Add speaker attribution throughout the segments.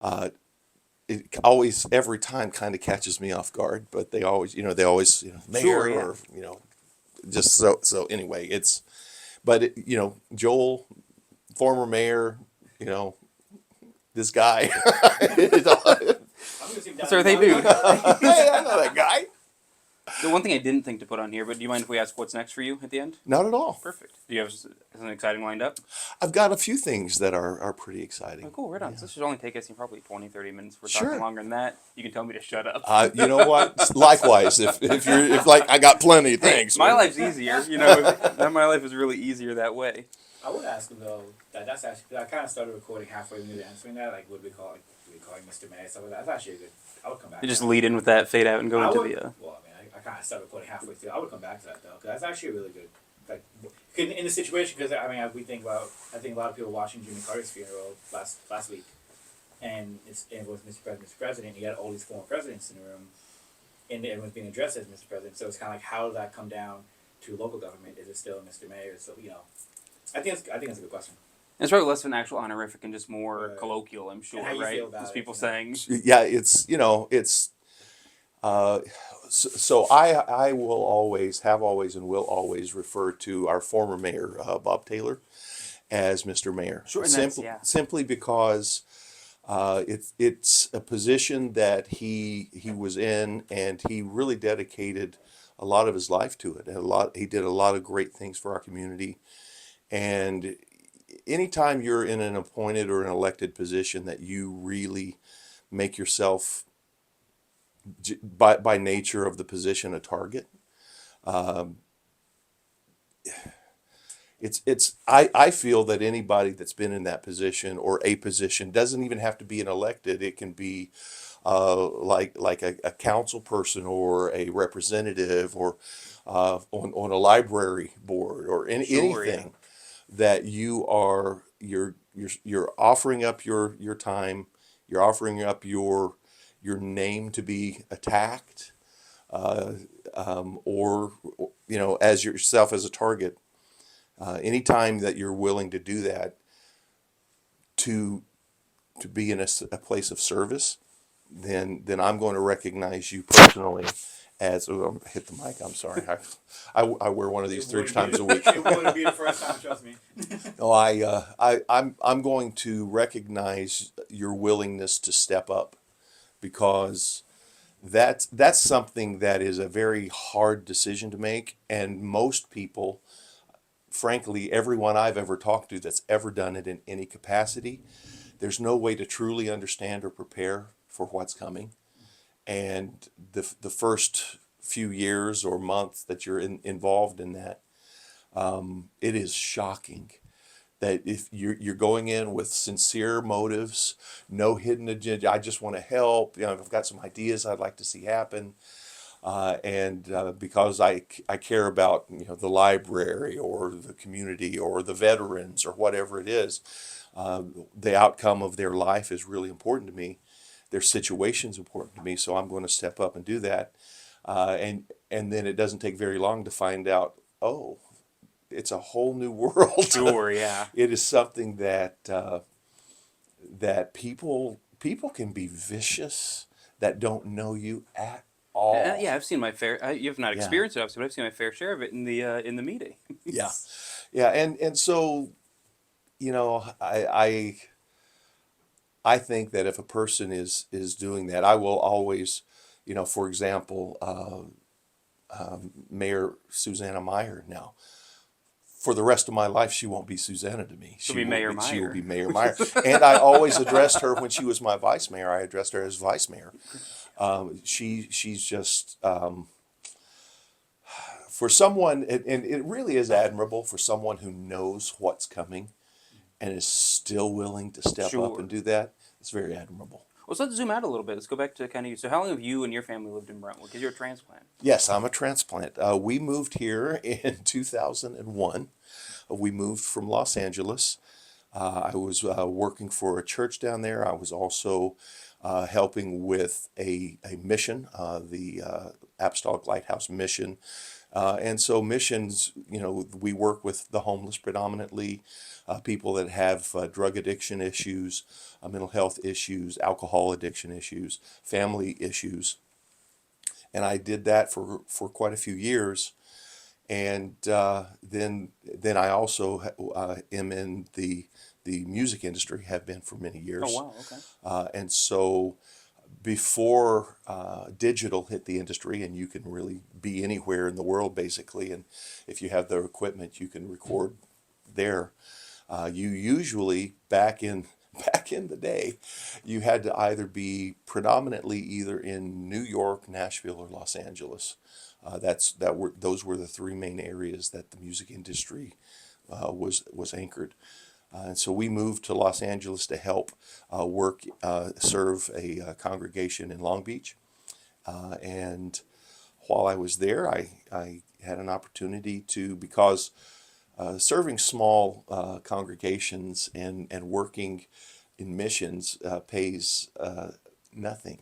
Speaker 1: Uh, it always every time kind of catches me off guard, but they always
Speaker 2: Sure,
Speaker 1: mayor,
Speaker 2: yeah.
Speaker 1: or just so anyway. But Joel, former mayor, you know this guy.
Speaker 3: I'm gonna see him
Speaker 2: That's
Speaker 3: down.
Speaker 2: our
Speaker 3: I'm
Speaker 2: they
Speaker 3: gonna
Speaker 2: dude.
Speaker 1: Hey, I know that guy.
Speaker 2: The one thing I didn't think to put on here, but do you mind if we ask what's next for you at the end?
Speaker 1: Not at all.
Speaker 2: Perfect. Do you have something exciting lined up?
Speaker 1: I've got a few things that are pretty
Speaker 2: Oh,
Speaker 1: exciting.
Speaker 2: cool, right on.
Speaker 1: Yeah.
Speaker 2: So this should only take us probably 20, 30 minutes. If we're talking
Speaker 1: Sure.
Speaker 2: longer than that, you can tell me to shut up.
Speaker 1: You know what? Likewise, if like I got plenty of
Speaker 2: Hey,
Speaker 1: things.
Speaker 2: my life's easier. My life is really easier that way.
Speaker 3: I would ask him though. That's actually because I kind of started recording halfway when you were answering that. Like, what do we call it? Do we call him Mr. May? Stuff like that. That's actually a good. I would come back.
Speaker 2: You
Speaker 3: To
Speaker 2: just
Speaker 3: that.
Speaker 2: lead in with that, fade out, and go
Speaker 3: I
Speaker 2: into
Speaker 3: would.
Speaker 2: the.
Speaker 3: Well, I mean, I kind of started recording halfway through. I would come back to that though, because that's actually really good. Like, in the situation, because I mean, we think about. I think a lot of people watching Jimmy Carter's funeral last week, and it was Mr. President, Mr. President. You got all these former presidents in the room, and everyone's being addressed as Mr. President. So it's kind of like, how does that come down to local government? Is it still Mr. Mayor? So I think that's a good question.
Speaker 2: It's probably less of an actual honorific and just more
Speaker 3: Right.
Speaker 2: colloquial, I'm sure,
Speaker 3: And how you
Speaker 2: right?
Speaker 3: feel about
Speaker 2: Just
Speaker 3: it,
Speaker 2: people
Speaker 3: you know?
Speaker 2: saying,
Speaker 1: Yeah, it's uh, so I will always have always and will always refer to our former mayor Bob Taylor as Mr. Mayor.
Speaker 2: sure, and that's, yeah.
Speaker 1: Simply because it's a position that he was in, and he really dedicated a lot of his life to it. And he did a lot of great things for our community. And anytime you're in an appointed or an elected position, that you really make yourself, by nature of the position, a target. Um, I feel that anybody that's been in that position or a position doesn't even have to be an elected. It can be like a council person or a representative, or on a library board, or
Speaker 2: Sure, yeah.
Speaker 1: anything that you're offering up your time, you're offering up your name to be attacked, uh, or as yourself as a target. Anytime that you're willing to do that, to be in a place of service, then I'm going to recognize you personally as, hit the mic. I'm sorry. I wear one of these
Speaker 3: It
Speaker 1: three
Speaker 3: wouldn't be
Speaker 1: times
Speaker 3: the,
Speaker 1: a week.
Speaker 3: it wouldn't be the first time. Trust me.
Speaker 1: No, I'm going to recognize your willingness to step up, because that's something that is a very hard decision to make, and most people, frankly, everyone I've ever talked to that's ever done it in any capacity, there's no way to truly understand or prepare for what's coming. And the first few years or months that you're involved in that, it is shocking that if you're going in with sincere motives, no hidden agenda. I just want to help. I've got some ideas I'd like to see happen, and because I care about the library or the community or the veterans or whatever it is, the outcome of their life is really important to me. Their situation's important to me, so I'm going to step up and do that. And then it doesn't take very long to find out, oh, it's a whole new world.
Speaker 2: Sure, yeah.
Speaker 1: It is something that people can be vicious that don't know you at all.
Speaker 2: Yeah, I've seen my fair. You've not
Speaker 1: Yeah,
Speaker 2: experienced it, obviously, but I've seen my fair share of it in the meeting.
Speaker 1: yeah, yeah. And so I think that if a person is doing that, I will always, for example, Mayor Susanna Meyer now. For the rest of my life, she won't be Susanna to me.
Speaker 2: She'll be Mayor
Speaker 1: She will
Speaker 2: Meyer.
Speaker 1: be Mayor Meyer. And I always addressed her when she was my vice mayor. I addressed her as vice mayor. She's just, for someone, and it really is admirable for someone who knows what's coming and is still willing to step up
Speaker 2: Sure.
Speaker 1: and do that. It's very admirable.
Speaker 2: Well, so let's zoom out a little bit. Let's go back to kind of you. So, how long have you and your family lived in Brentwood? Because you're a transplant.
Speaker 1: Yes, I'm a transplant. We moved here in 2001. We moved from Los Angeles. I was working for a church down there. I was also helping with a mission, the Apostolic Lighthouse Mission, And so missions, we work with the homeless predominantly, people that have drug addiction issues, mental health issues, alcohol addiction issues, family issues. And I did that for quite a few years. And then I also am in the music industry, have been for many
Speaker 2: Oh
Speaker 1: years.
Speaker 2: wow. Okay.
Speaker 1: And so before digital hit the industry, and you can really be anywhere in the world basically, and if you have the equipment, you can record there. You usually back in the day, you had to either be predominantly either in New York, Nashville, or Los Angeles. Those were the three main areas that the music industry was anchored. And so we moved to Los Angeles to help serve a congregation in Long Beach. And while I was there, I had an opportunity to, because serving small congregations and working in missions pays nothing.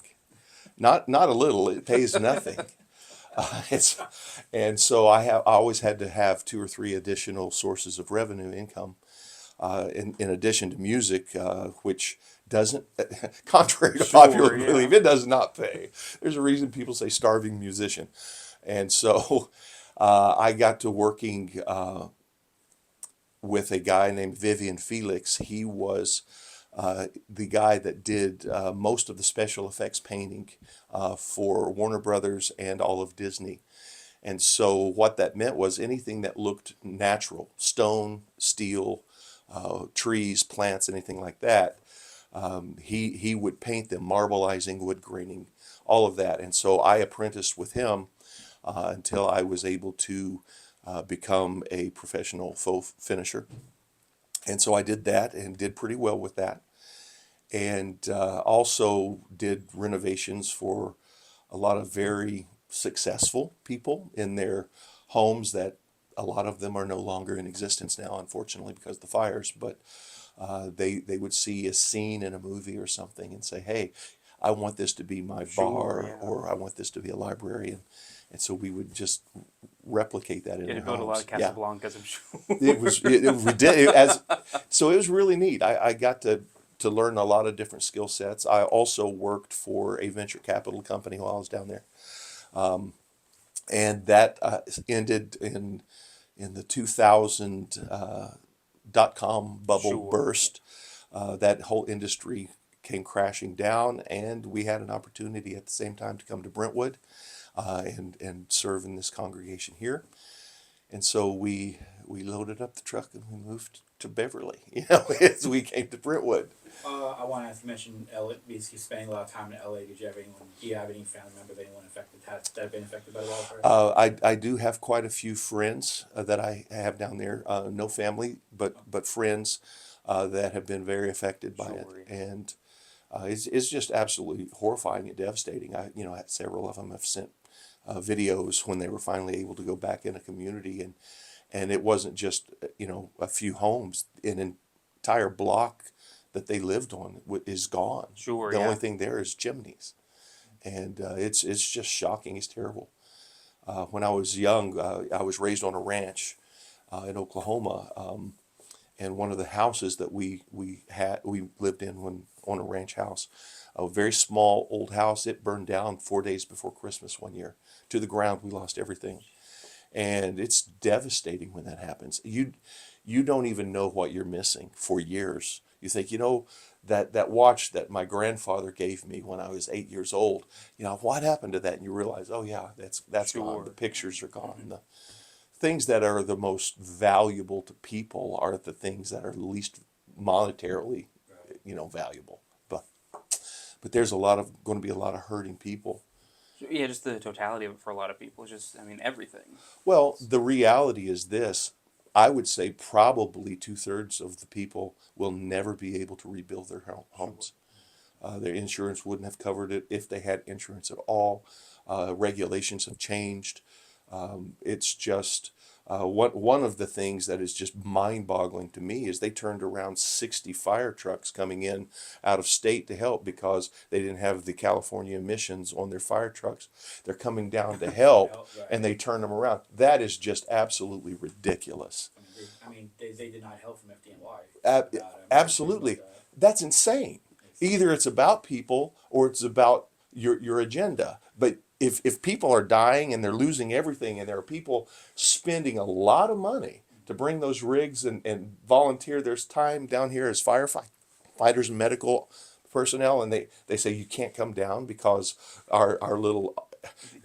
Speaker 1: Not a little, it pays nothing. It's, and so I always had to have two or three additional sources of revenue income in addition to music, which doesn't, contrary to popular
Speaker 2: Sure. Yeah.
Speaker 1: belief, it does not pay. There's a reason people say starving musician. And so I got to working with a guy named Vivian Felix. He was the guy that did most of the special effects painting for Warner Brothers and all of Disney. And so what that meant was anything that looked natural, stone, steel, trees, plants, anything like that, he would paint them, marbleizing, wood graining, all of that. And so I apprenticed with him until I was able to become a professional faux finisher. And so I did that and did pretty well with that. And also did renovations for a lot of very successful people in their homes that a lot of them are no longer in existence now, unfortunately, because of the fires. But they would see a scene in a movie or something and say, "Hey, I want this to be my
Speaker 2: Sure.
Speaker 1: bar,"
Speaker 2: Yeah.
Speaker 1: or "I want this to be a library," and so we would just replicate that in
Speaker 2: Yeah. To
Speaker 1: their
Speaker 2: build a lot
Speaker 1: homes.
Speaker 2: of
Speaker 1: Yeah,
Speaker 2: Casablancas, I'm sure.
Speaker 1: we did it as so it was really neat. I got to learn a lot of different skill sets. I also worked for a venture capital company while I was down there, and that ended in the 2000 dot-com bubble
Speaker 2: Sure.
Speaker 1: burst. That whole industry came crashing down, and we had an opportunity at the same time to come to Brentwood and serve in this congregation here. And so we loaded up the truck and we moved to Beverly, as we came to Brentwood.
Speaker 3: I want to mention LA, because you're spending a lot of time in LA. Do you have any family members, anyone affected, that have been affected by the wildfire?
Speaker 1: I do have quite a few friends that I have down there. No family, but friends that have been very affected by it,
Speaker 2: Sure.
Speaker 1: and it's just absolutely horrifying and devastating. Several of them have sent videos when they were finally able to go back in a community, and it wasn't just a few homes. An entire block that they lived on is gone.
Speaker 2: Sure.
Speaker 1: The
Speaker 2: Yeah.
Speaker 1: only thing there is chimneys, and it's just shocking. It's terrible. When I was young, I was raised on a ranch in Oklahoma, and one of the houses that we lived in when on a ranch house, a very small old house. It burned down 4 days before Christmas one year to the ground. We lost everything, and it's devastating when that happens. You don't even know what you're missing for years. You think, that watch that my grandfather gave me when I was 8 years old. What happened to that? And you realize, oh yeah, that's gone.
Speaker 2: Sure.
Speaker 1: The pictures are gone. The things that are the most valuable to people are the things that are least monetarily, valuable. But there's going to be a lot of hurting people.
Speaker 2: Yeah. Just the totality of it for a lot of people. Just, I mean, everything.
Speaker 1: Well, the reality is this. I would say probably two-thirds of the people will never be able to rebuild their homes. Their insurance wouldn't have covered it if they had insurance at all. Regulations have changed. It's just one of the things that is just mind-boggling to me is they turned around 60 fire trucks coming in out of state to help because they didn't have the California emissions on their fire trucks. They're coming down to help,
Speaker 3: Right.
Speaker 1: and they turn them around. That is just absolutely ridiculous.
Speaker 3: They did not help from FDNY.
Speaker 1: Absolutely, that's insane. Either it's about people or it's about your agenda. But if people are dying and they're losing everything, and there are people spending a lot of money to bring those rigs and volunteer their time down here as firefighters and medical personnel, and they say you can't come down because our little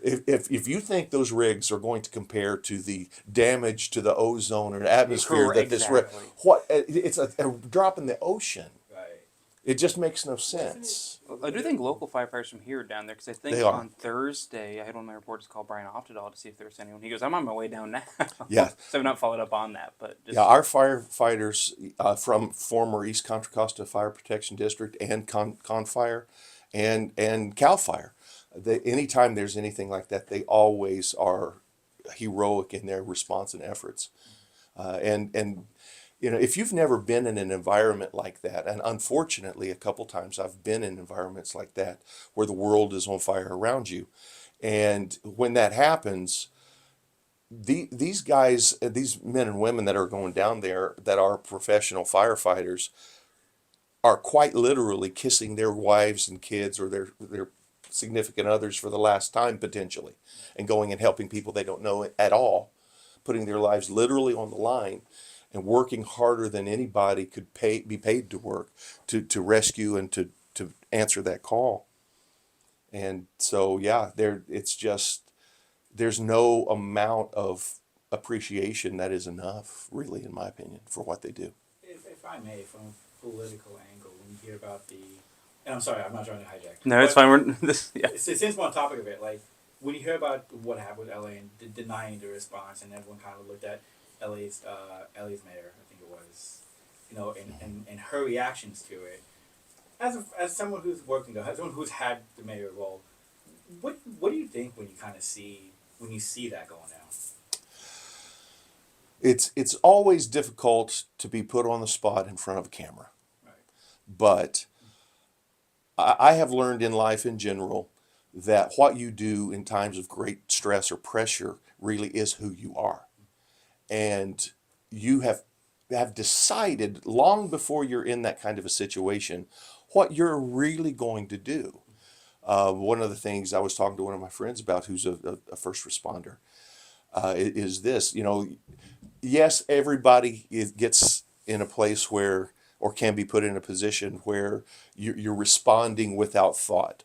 Speaker 1: if you think those rigs are going to compare to the damage to the ozone or atmosphere that this
Speaker 2: Exactly.
Speaker 1: what it's a drop in the ocean.
Speaker 3: Right.
Speaker 1: It just makes no sense.
Speaker 2: I do think local firefighters from here are down there because I think
Speaker 1: They are.
Speaker 2: on Thursday I had one of my reporters call Brian Oftedal to see if there was anyone. He goes, "I'm on my way down now."
Speaker 1: Yeah.
Speaker 2: So I've not followed up on that, but just,
Speaker 1: Yeah, our firefighters from former East Contra Costa Fire Protection District and Confire and Cal Fire, anytime there's anything like that, they always are heroic in their response and efforts. And if you've never been in an environment like that, and unfortunately a couple times I've been in environments like that where the world is on fire around you, and when that happens, these guys, these men and women that are going down there that are professional firefighters are quite literally kissing their wives and kids or their significant others for the last time potentially, and going and helping people they don't know at all, putting their lives literally on the line and working harder than anybody could be paid to work to rescue and to answer that call. And so yeah, it's just there's no amount of appreciation that is enough, really, in my opinion, for what they do.
Speaker 3: If I may, from a political angle, when you hear about and I'm sorry, I'm not trying to hijack.
Speaker 2: no, it's fine. We're yeah.
Speaker 3: Since we're on topic of it, like when you hear about what happened with LA and denying the response, and everyone kind of looked at LA's mayor, I think it was, and her reactions to it. As someone who's worked as someone who's had the mayor role, what do you think when you see that going down?
Speaker 1: It's always difficult to be put on the spot in front of a camera,
Speaker 3: Right.
Speaker 1: but I have learned in life in general that what you do in times of great stress or pressure really is who you are, and you have decided long before you're in that kind of a situation what you're really going to do. One of the things I was talking to one of my friends about, who's a first responder, is this. Yes, everybody gets in a place where, or can be put in a position where you're responding without thought.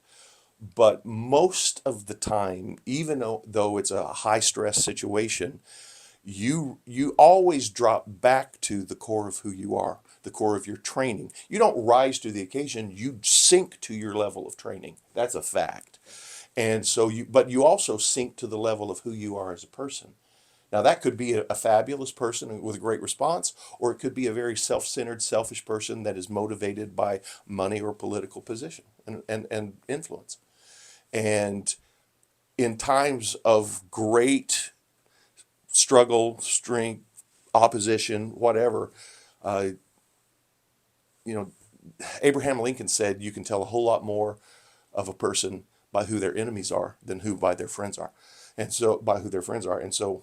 Speaker 1: But most of the time, even though it's a high stress situation, you always drop back to the core of who you are, the core of your training. You don't rise to the occasion, you sink to your level of training. That's a fact. And so but you also sink to the level of who you are as a person. Now that could be a fabulous person with a great response, or it could be a very self-centered, selfish person that is motivated by money or political position and influence. And in times of great struggle, strength, opposition, whatever, uh, Abraham Lincoln said you can tell a whole lot more of a person by who their enemies are than who by their friends are. And so by who their friends are. And so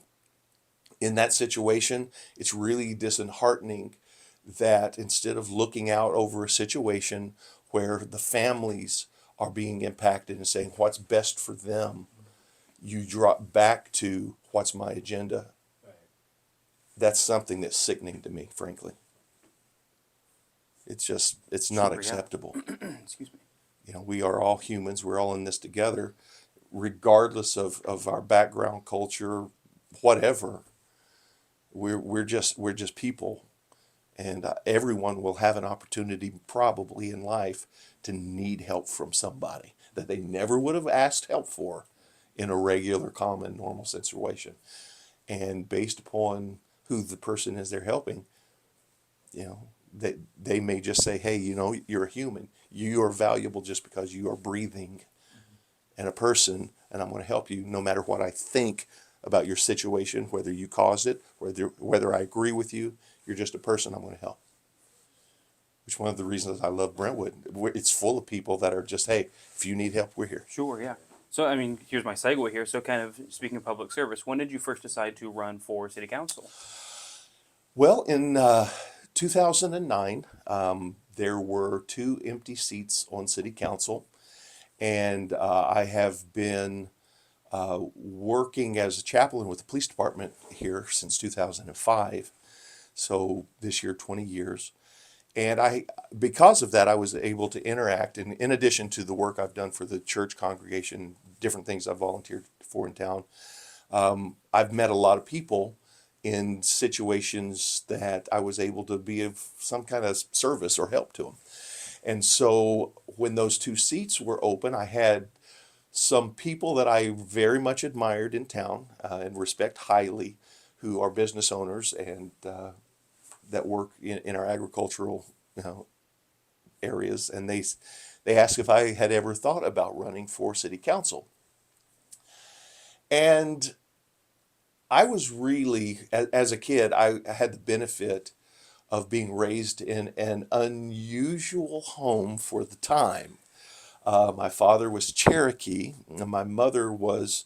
Speaker 1: in that situation, it's really disheartening that instead of looking out over a situation where the families are being impacted and saying what's best for them, you drop back to what's my agenda.
Speaker 3: Right.
Speaker 1: That's something that's sickening to me, frankly. It's not
Speaker 2: Super, yeah.
Speaker 1: acceptable.
Speaker 2: Excuse me.
Speaker 1: We are all humans. We're all in this together, regardless of our background, culture, whatever. We're just people, and everyone will have an opportunity probably in life to need help from somebody that they never would have asked help for in a regular, common, normal situation. And based upon who the person is they're helping, they may just say, hey, you're a human. You are valuable just because you are breathing and a person, and I'm going to help you no matter what I think about your situation, whether you caused it, whether I agree with you. You're just a person I'm going to help. Which one of the reasons I love Brentwood. It's full of people that are just, hey, if you need help, we're here.
Speaker 2: Sure, yeah. So, I mean, here's my segue here. So, kind of speaking of public service, when did you first decide to run for city council?
Speaker 1: Well, in 2009, there were 2 empty seats on city council, and I have been working as a chaplain with the police department here since 2005. So this year, 20 years. And because of that, I was able to interact. And in addition to the work I've done for the church congregation, different things I've volunteered for in town, I've met a lot of people in situations that I was able to be of some kind of service or help to them. And so when those 2 seats were open, I had some people that I very much admired in town and respect highly, who are business owners and that work in our agricultural, areas, and they asked if I had ever thought about running for city council. And I was really, as a kid, I had the benefit of being raised in an unusual home for the time. My father was Cherokee, and my mother was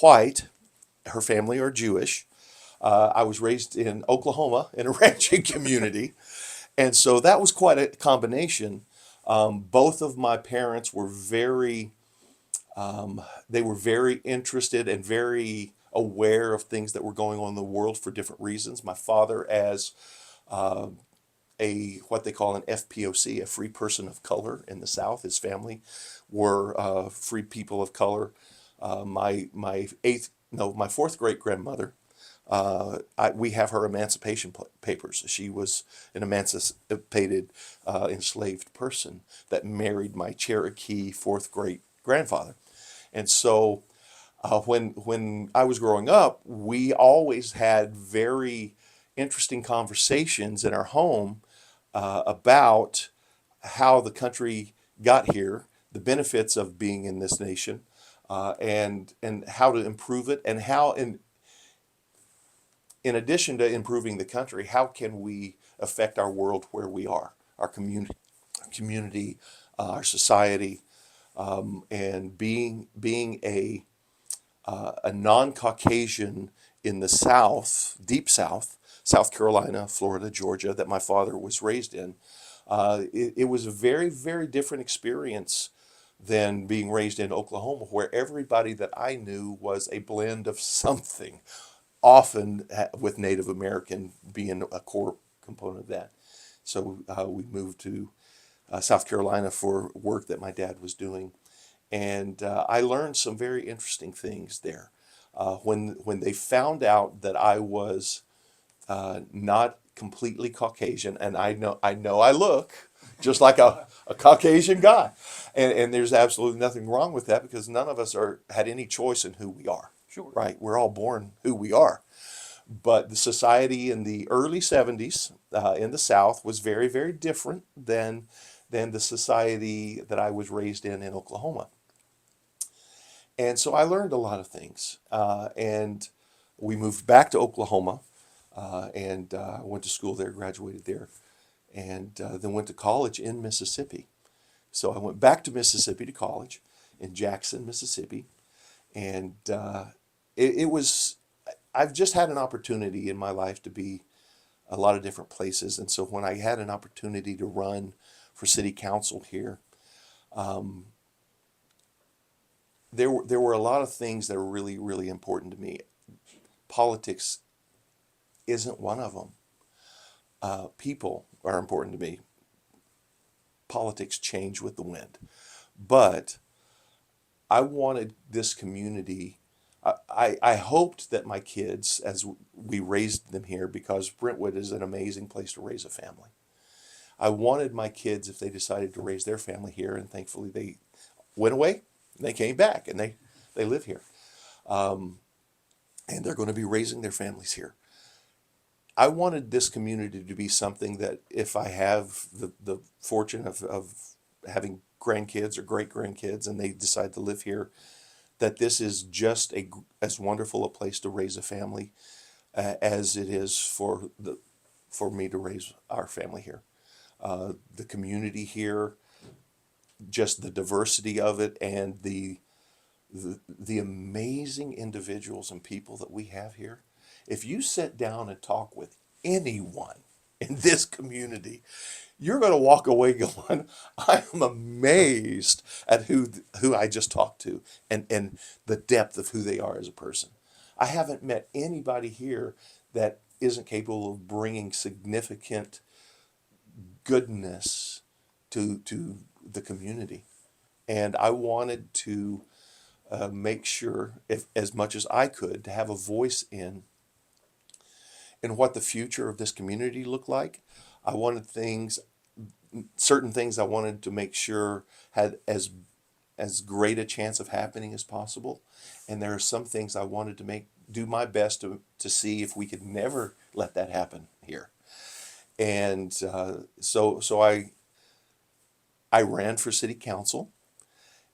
Speaker 1: white. Her family are Jewish. I was raised in Oklahoma in a ranching community. And so that was quite a combination. Both of my parents were they were very interested and very aware of things that were going on in the world for different reasons. My father, as what they call an FPOC, a free person of color in the South. His family were free people of color. My fourth great grandmother, we have her emancipation papers. She was an emancipated, enslaved person that married my Cherokee fourth great grandfather. And so when I was growing up, we always had very interesting conversations in our home about how the country got here, the benefits of being in this nation, and how to improve it, and how in addition to improving the country, how can we affect our world where we are, our community, our society, and being a non-Caucasian in the South, deep South, South Carolina, Florida, Georgia, that my father was raised in. It was a very, very different experience than being raised in Oklahoma, where everybody that I knew was a blend of something, often with Native American being a core component of that. So we moved to South Carolina for work that my dad was doing. And I learned some very interesting things there. When they found out that I was not completely Caucasian, and I know I look just like a Caucasian guy, and there's absolutely nothing wrong with that, because none of us had any choice in who we are.
Speaker 2: Sure.
Speaker 1: Right? We're all born who we are. But the society in the early 70s in the South was very, very different than the society that I was raised in Oklahoma. And so I learned a lot of things. And we moved back to Oklahoma and went to school there, graduated there, and then went to college in Mississippi. So I went back to Mississippi to college in Jackson, Mississippi. And it was, I've just had an opportunity in my life to be a lot of different places. And so when I had an opportunity to run for city council here, there were a lot of things that are really, really important to me. Politics isn't one of them. People are important to me. Politics change with the wind. But I wanted this community. I hoped that my kids, as we raised them here, because Brentwood is an amazing place to raise a family. I wanted my kids, if they decided to raise their family here, and thankfully they went away, and they came back, and they live here. And they're going to be raising their families here. I wanted this community to be something that if I have the fortune of having grandkids or great grandkids and they decide to live here, that this is just as wonderful a place to raise a family as it is for me to raise our family here. The community here, just the diversity of it, and the amazing individuals and people that we have here. If you sit down and talk with anyone in this community, you're going to walk away going, I am amazed at who I just talked to, and the depth of who they are as a person. I haven't met anybody here that isn't capable of bringing significant goodness to the community. And I wanted to make sure, if as much as I could, to have a voice in what the future of this community looked like. I wanted certain things I wanted to make sure had as great a chance of happening as possible, and there are some things I wanted to do my best to see if we could never let that happen here. And so I ran for city council,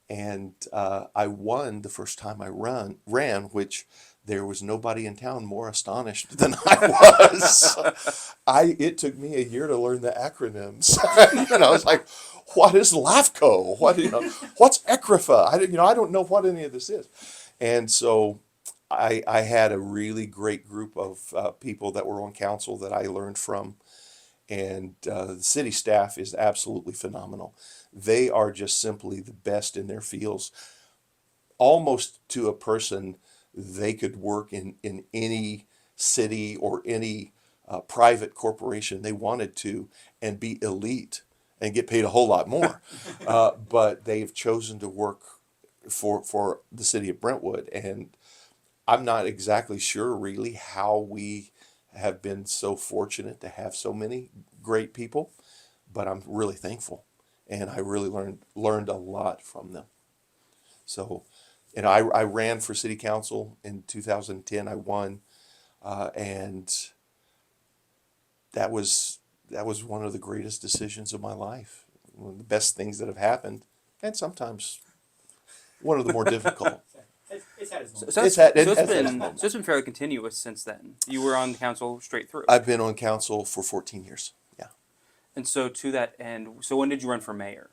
Speaker 1: and I won the first time I ran, which there was nobody in town more astonished than I was. It took me a year to learn the acronyms. And I was like, what is LAFCO? What's ECRIFA? I don't know what any of this is. And so I had a really great group of people that were on council that I learned from. And the city staff is absolutely phenomenal. They are just simply the best in their fields. Almost to a person, they could work in any city or any private corporation they wanted to and be elite and get paid a whole lot more. But they've chosen to work for the city of Brentwood. And I'm not exactly sure really how we have been so fortunate to have so many great people, but I'm really thankful, and I really learned a lot from them. So, I ran for city council in 2010. I won, and that was one of the greatest decisions of my life. One of the best things that have happened, and sometimes one of the more difficult.
Speaker 3: It's had its moments.
Speaker 2: So it's been fairly continuous since then. You were on the council straight through.
Speaker 1: I've been on council for 14 years. Yeah.
Speaker 2: And so to that end, so when did you run for mayor?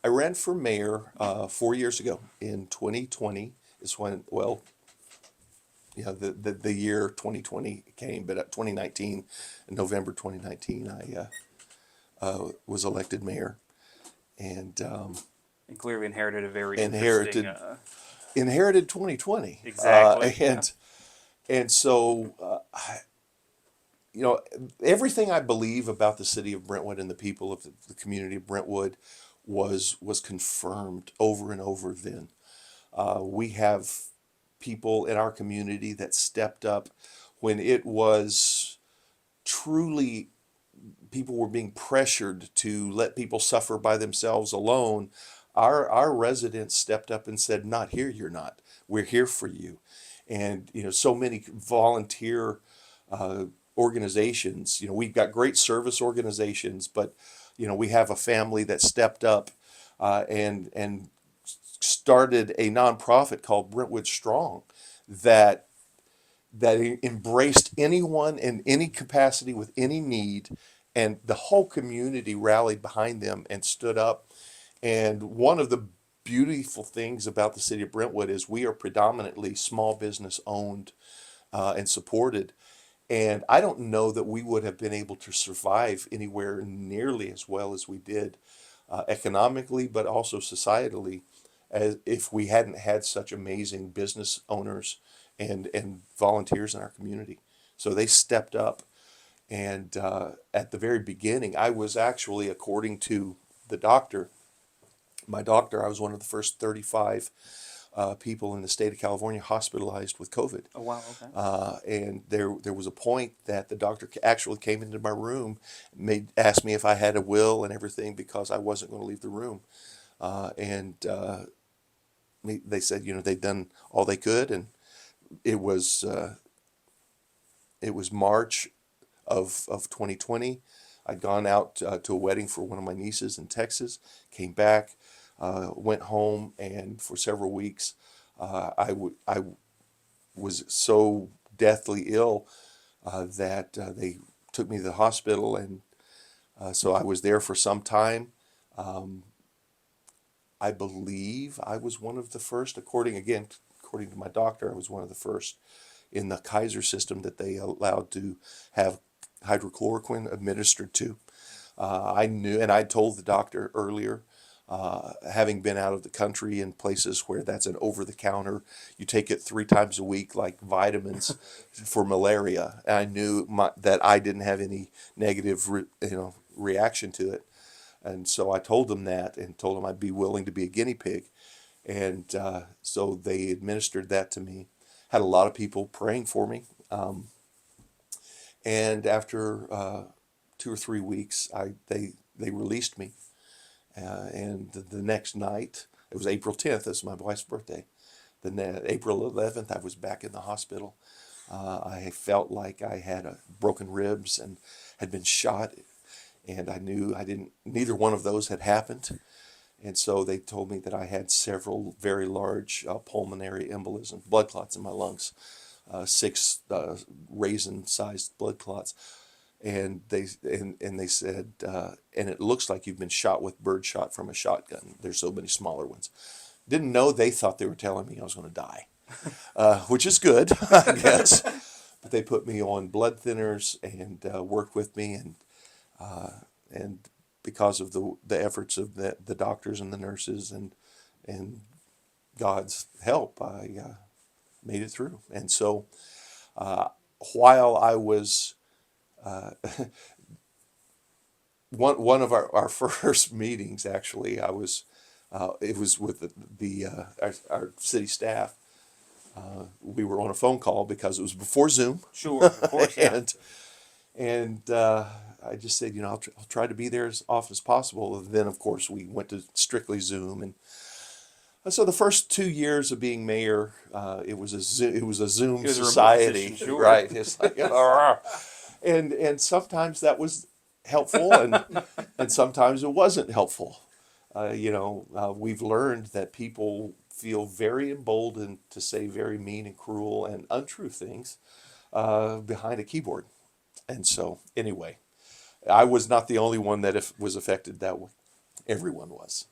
Speaker 1: I ran for mayor 4 years ago in 2020 is when, well, the year 2020 came, but 2019, in November 2019, I was elected mayor, and
Speaker 2: And clearly inherited a very
Speaker 1: Inherited.
Speaker 2: interesting,
Speaker 1: inherited 2020.
Speaker 2: Exactly,
Speaker 1: And so, everything I believe about the city of Brentwood and the people of the community of Brentwood was confirmed over and over then. We have people in our community that stepped up when it was truly people were being pressured to let people suffer by themselves alone. Our residents stepped up and said, "Not here, you're not. We're here for you." And so many volunteer organizations. We've got great service organizations, but we have a family that stepped up and started a nonprofit called Brentwood Strong that embraced anyone in any capacity with any need, and the whole community rallied behind them and stood up. And one of the beautiful things about the city of Brentwood is we are predominantly small business owned and supported. And I don't know that we would have been able to survive anywhere nearly as well as we did economically, but also societally, as if we hadn't had such amazing business owners and volunteers in our community. So they stepped up. And at the very beginning, I was actually, according to my doctor, I was one of the first 35 people in the state of California hospitalized with COVID.
Speaker 2: Oh, wow, okay.
Speaker 1: And there was a point that the doctor actually came into my room, asked me if I had a will and everything because I wasn't going to leave the room. And they said, they'd done all they could, and it was March of 2020. I'd gone out to a wedding for one of my nieces in Texas, came back, went home, and for several weeks I was so deathly ill that they took me to the hospital, and so I was there for some time. Um, I believe I was one of the first, according to my doctor, I was one of the first in the Kaiser system that they allowed to have hydrochloroquine administered to. I knew, and I told the doctor earlier, having been out of the country in places where that's an over the counter, you take it 3 times a week, like vitamins for malaria. And I knew that I didn't have any negative, reaction to it. And so I told them that and told them I'd be willing to be a guinea pig. And so they administered that to me. Had a lot of people praying for me. And after 2 or 3 weeks, they released me. And the next night, it was April 10th, that's my wife's birthday. April 11th, I was back in the hospital. I felt like I had broken ribs and had been shot, and I knew neither one of those had happened. And so they told me that I had several very large pulmonary embolism, blood clots in my lungs, 6 raisin-sized blood clots. And they said, and it looks like you've been shot with birdshot from a shotgun. There's so many smaller ones. Didn't know they thought they were telling me I was going to die, which is good, I guess. But they put me on blood thinners and worked with me, and because of the efforts of the doctors and the nurses and God's help, I made it through. And so while I was one of our first meetings, actually, it was with our city staff. We were on a phone call because it was before Zoom.
Speaker 2: Sure, of course, yeah.
Speaker 1: And I just said, I'll try to be there as often as possible. And then, of course, we went to strictly Zoom. And so the first 2 years of being mayor, it was a Zoom
Speaker 2: It was a
Speaker 1: society,
Speaker 2: remote position, sure.
Speaker 1: right? It's like, and sometimes that was helpful, and sometimes it wasn't helpful. We've learned that people feel very emboldened to say very mean and cruel and untrue things behind a keyboard. And so, anyway, I was not the only one that was affected that way. Everyone was.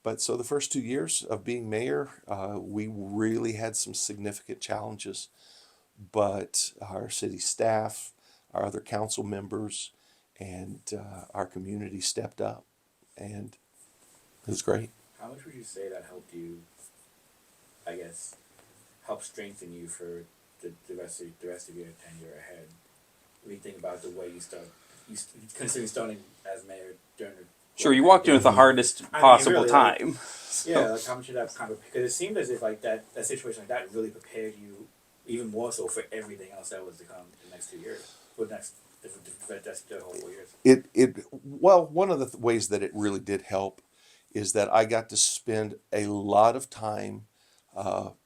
Speaker 1: But so the first 2 years of being mayor, we really had some significant challenges. But our city staff, our other council members, and our community stepped up, and it was great.
Speaker 3: How much would you say that helped you, I guess, help strengthen you for the rest of your tenure ahead? When you think about the way considering starting as mayor during the
Speaker 2: Sure, you walked in with the hardest possible
Speaker 3: really,
Speaker 2: time.
Speaker 3: Yeah, like how much of that kind of, because it seemed as if like that situation like that really prepared you even more so for everything else that was to come in the next 2 years, or the whole 4 years.
Speaker 1: Well, one of the ways that it really did help is that I got to spend a lot of time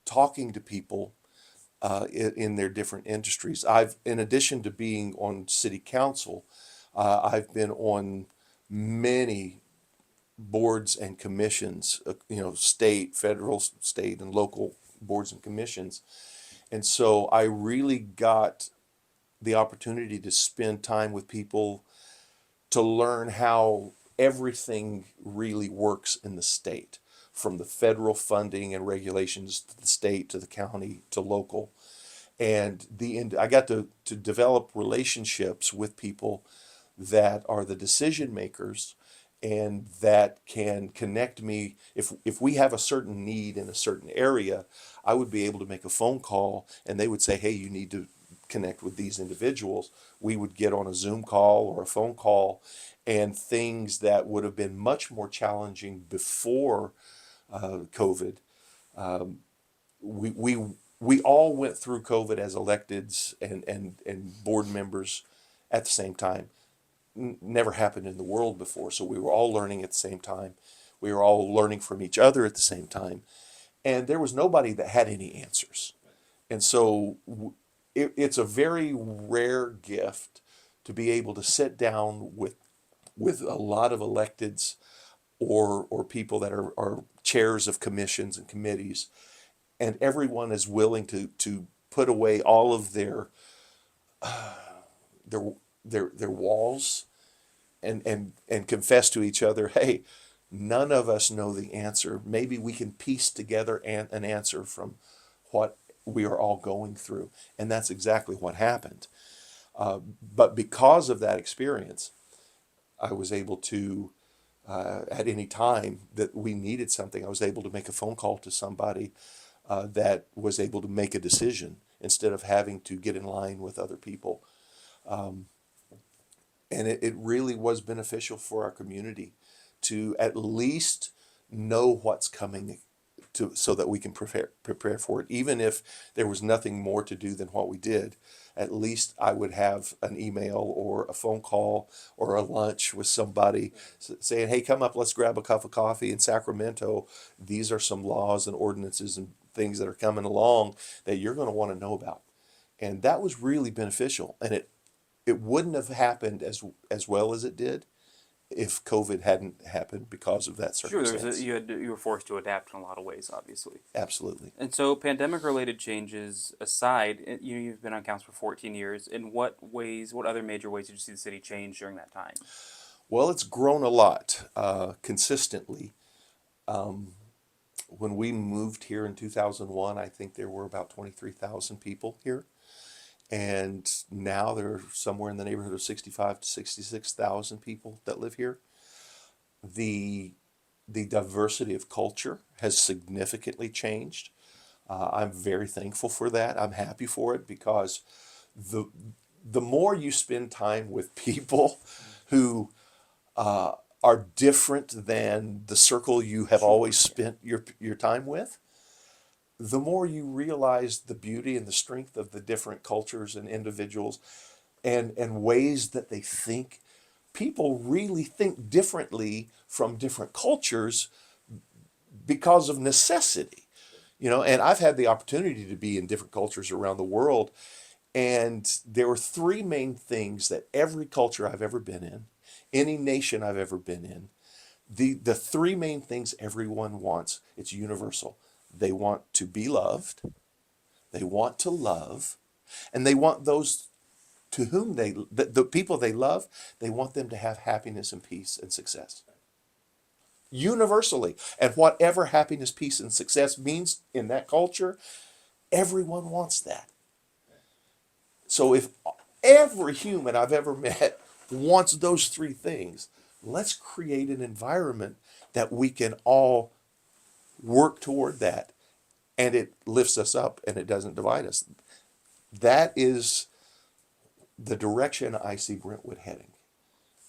Speaker 1: talking to people in their different industries. In addition to being on city council, I've been on many boards and commissions, federal, state, and local boards and commissions. And so I really got the opportunity to spend time with people to learn how everything really works in the state, from the federal funding and regulations to the state, to the county, to local. And I got to develop relationships with people that are the decision makers and that can connect me. If we have a certain need in a certain area, I would be able to make a phone call and they would say, hey, you need to connect with these individuals. We would get on a Zoom call or a phone call, and things that would have been much more challenging before COVID. We all went through COVID as electeds and board members at the same time. Never happened in the world before. So we were all learning at the same time. We were all learning from each other at the same time. And there was nobody that had any answers. And so it's a very rare gift to be able to sit down with a lot of electeds or people that are chairs of commissions and committees and everyone is willing to put away all of their their walls and confess to each other, hey, none of us know the answer. Maybe we can piece together an answer from what we are all going through. And that's exactly what happened. But because of that experience, I was able to, at any time that we needed something, I was able to make a phone call to somebody that was able to make a decision instead of having to get in line with other people. And it really was beneficial for our community to at least know what's coming so that we can prepare for it. Even if there was nothing more to do than what we did, at least I would have an email or a phone call or a lunch with somebody saying, hey, come up, let's grab a cup of coffee in Sacramento. These are some laws and ordinances and things that are coming along that you're going to want to know about. And that was really beneficial. And it wouldn't have happened as well as it did if COVID hadn't happened because of that
Speaker 2: Sure,
Speaker 1: circumstance.
Speaker 2: you were forced to adapt in a lot of ways, obviously.
Speaker 1: Absolutely.
Speaker 2: And so, pandemic-related changes aside, you've been on council for 14 years. In what ways, what other major ways did you see the city change during that time?
Speaker 1: Well, it's grown a lot consistently. When we moved here in 2001, I think there were about 23,000 people here. And now there are somewhere in the neighborhood of 65 to 66,000 people that live here. The diversity of culture has significantly changed. I'm very thankful for that. I'm happy for it because the more you spend time with people who are different than the circle you have always spent your time with, the more you realize the beauty and the strength of the different cultures and individuals and ways that they think. People really think differently from different cultures because of necessity. And I've had the opportunity to be in different cultures around the world, and there were three main things that every culture I've ever been in, any nation I've ever been in, the three main things everyone wants, it's universal. They want to be loved, they want to love, and they want those to whom the people they love, they want them to have happiness and peace and success. Universally. And whatever happiness, peace, and success means in that culture, everyone wants that. So if every human I've ever met wants those three things, let's create an environment that we can all work toward that, and it lifts us up and it doesn't divide us. That is the direction I see Brentwood heading,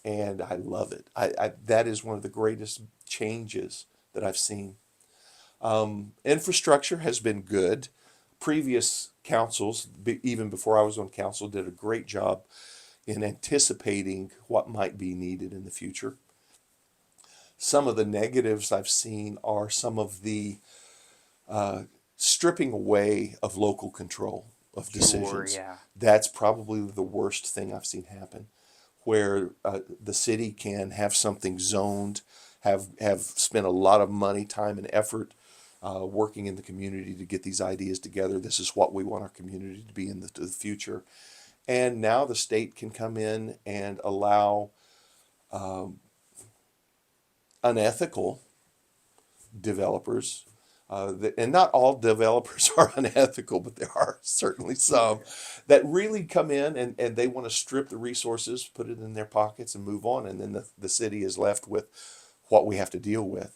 Speaker 1: and I love it. That is one of the greatest changes that I've seen. Infrastructure has been good. Previous councils, even before I was on council, did a great job in anticipating what might be needed in the future. Some of the negatives I've seen are some of the stripping away of local control of decisions.
Speaker 2: Sure, yeah.
Speaker 1: That's probably the worst thing I've seen happen, where the city can have something zoned, have spent a lot of money, time, and effort working in the community to get these ideas together. This is what we want our community to be in the future. And now the state can come in and allow unethical developers, and not all developers are unethical, but there are certainly some that really come in and they want to strip the resources, put it in their pockets, and move on. And then the city is left with what we have to deal with.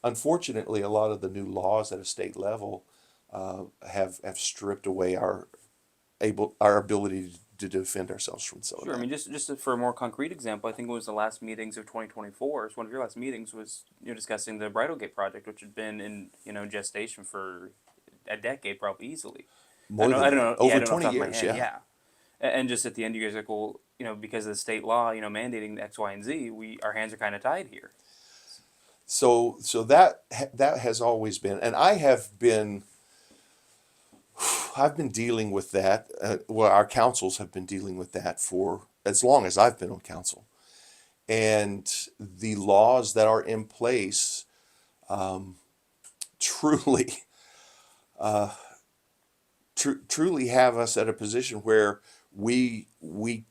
Speaker 1: Unfortunately, a lot of the new laws at a state level have stripped away our ability to defend ourselves from some
Speaker 2: Sure.
Speaker 1: of
Speaker 2: I mean,
Speaker 1: that.
Speaker 2: just for a more concrete example, I think it was the last meetings of 2024. So one of your last meetings was discussing the Bridlegate project, which had been in gestation for a decade, probably easily.
Speaker 1: More
Speaker 2: I
Speaker 1: than
Speaker 2: don't
Speaker 1: that.
Speaker 2: know. Yeah, I
Speaker 1: Over
Speaker 2: don't know off
Speaker 1: 20
Speaker 2: the top of my
Speaker 1: years,
Speaker 2: head.
Speaker 1: yeah.
Speaker 2: Yeah. And just at the end, you guys are like, well, because of the state law, mandating X, Y, and Z, our hands are kind of tied here.
Speaker 1: So that has always been, and I've been dealing with that. Well, our councils have been dealing with that for as long as I've been on council, and the laws that are in place truly truly have us at a position where we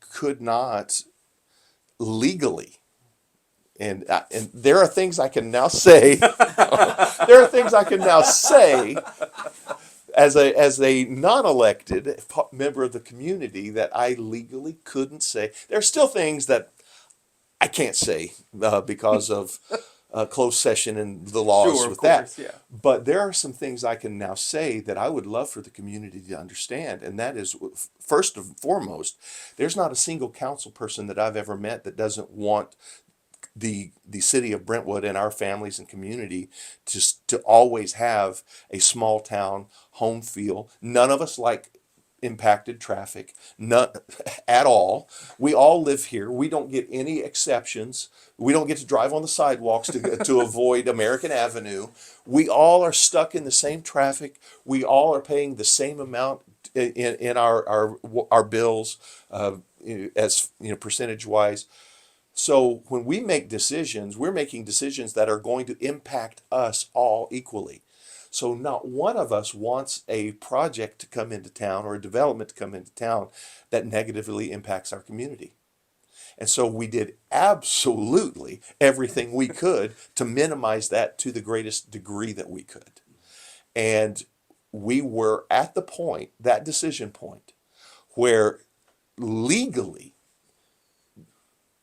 Speaker 1: could not legally. And there are things I can now say. There are things I can now say as a non-elected member of the community that I legally couldn't say. There are still things that I can't say because of closed session and the laws
Speaker 2: Sure, of
Speaker 1: with that.
Speaker 2: course, yeah.
Speaker 1: But there are some things I can now say that I would love for the community to understand, and that is, first and foremost, there's not a single council person that I've ever met that doesn't want the city of Brentwood and our families and community to always have a small town home feel. None of us like impacted traffic, none at all. We all live here. We don't get any exceptions. We don't get to drive on the sidewalks to avoid American Avenue. We all are stuck in the same traffic. We all are paying the same amount in our bills, as percentage wise. So when we make decisions, we're making decisions that are going to impact us all equally. So not one of us wants a project to come into town or a development to come into town that negatively impacts our community. And so we did absolutely everything we could to minimize that to the greatest degree that we could. And we were at the point, that decision point, where legally,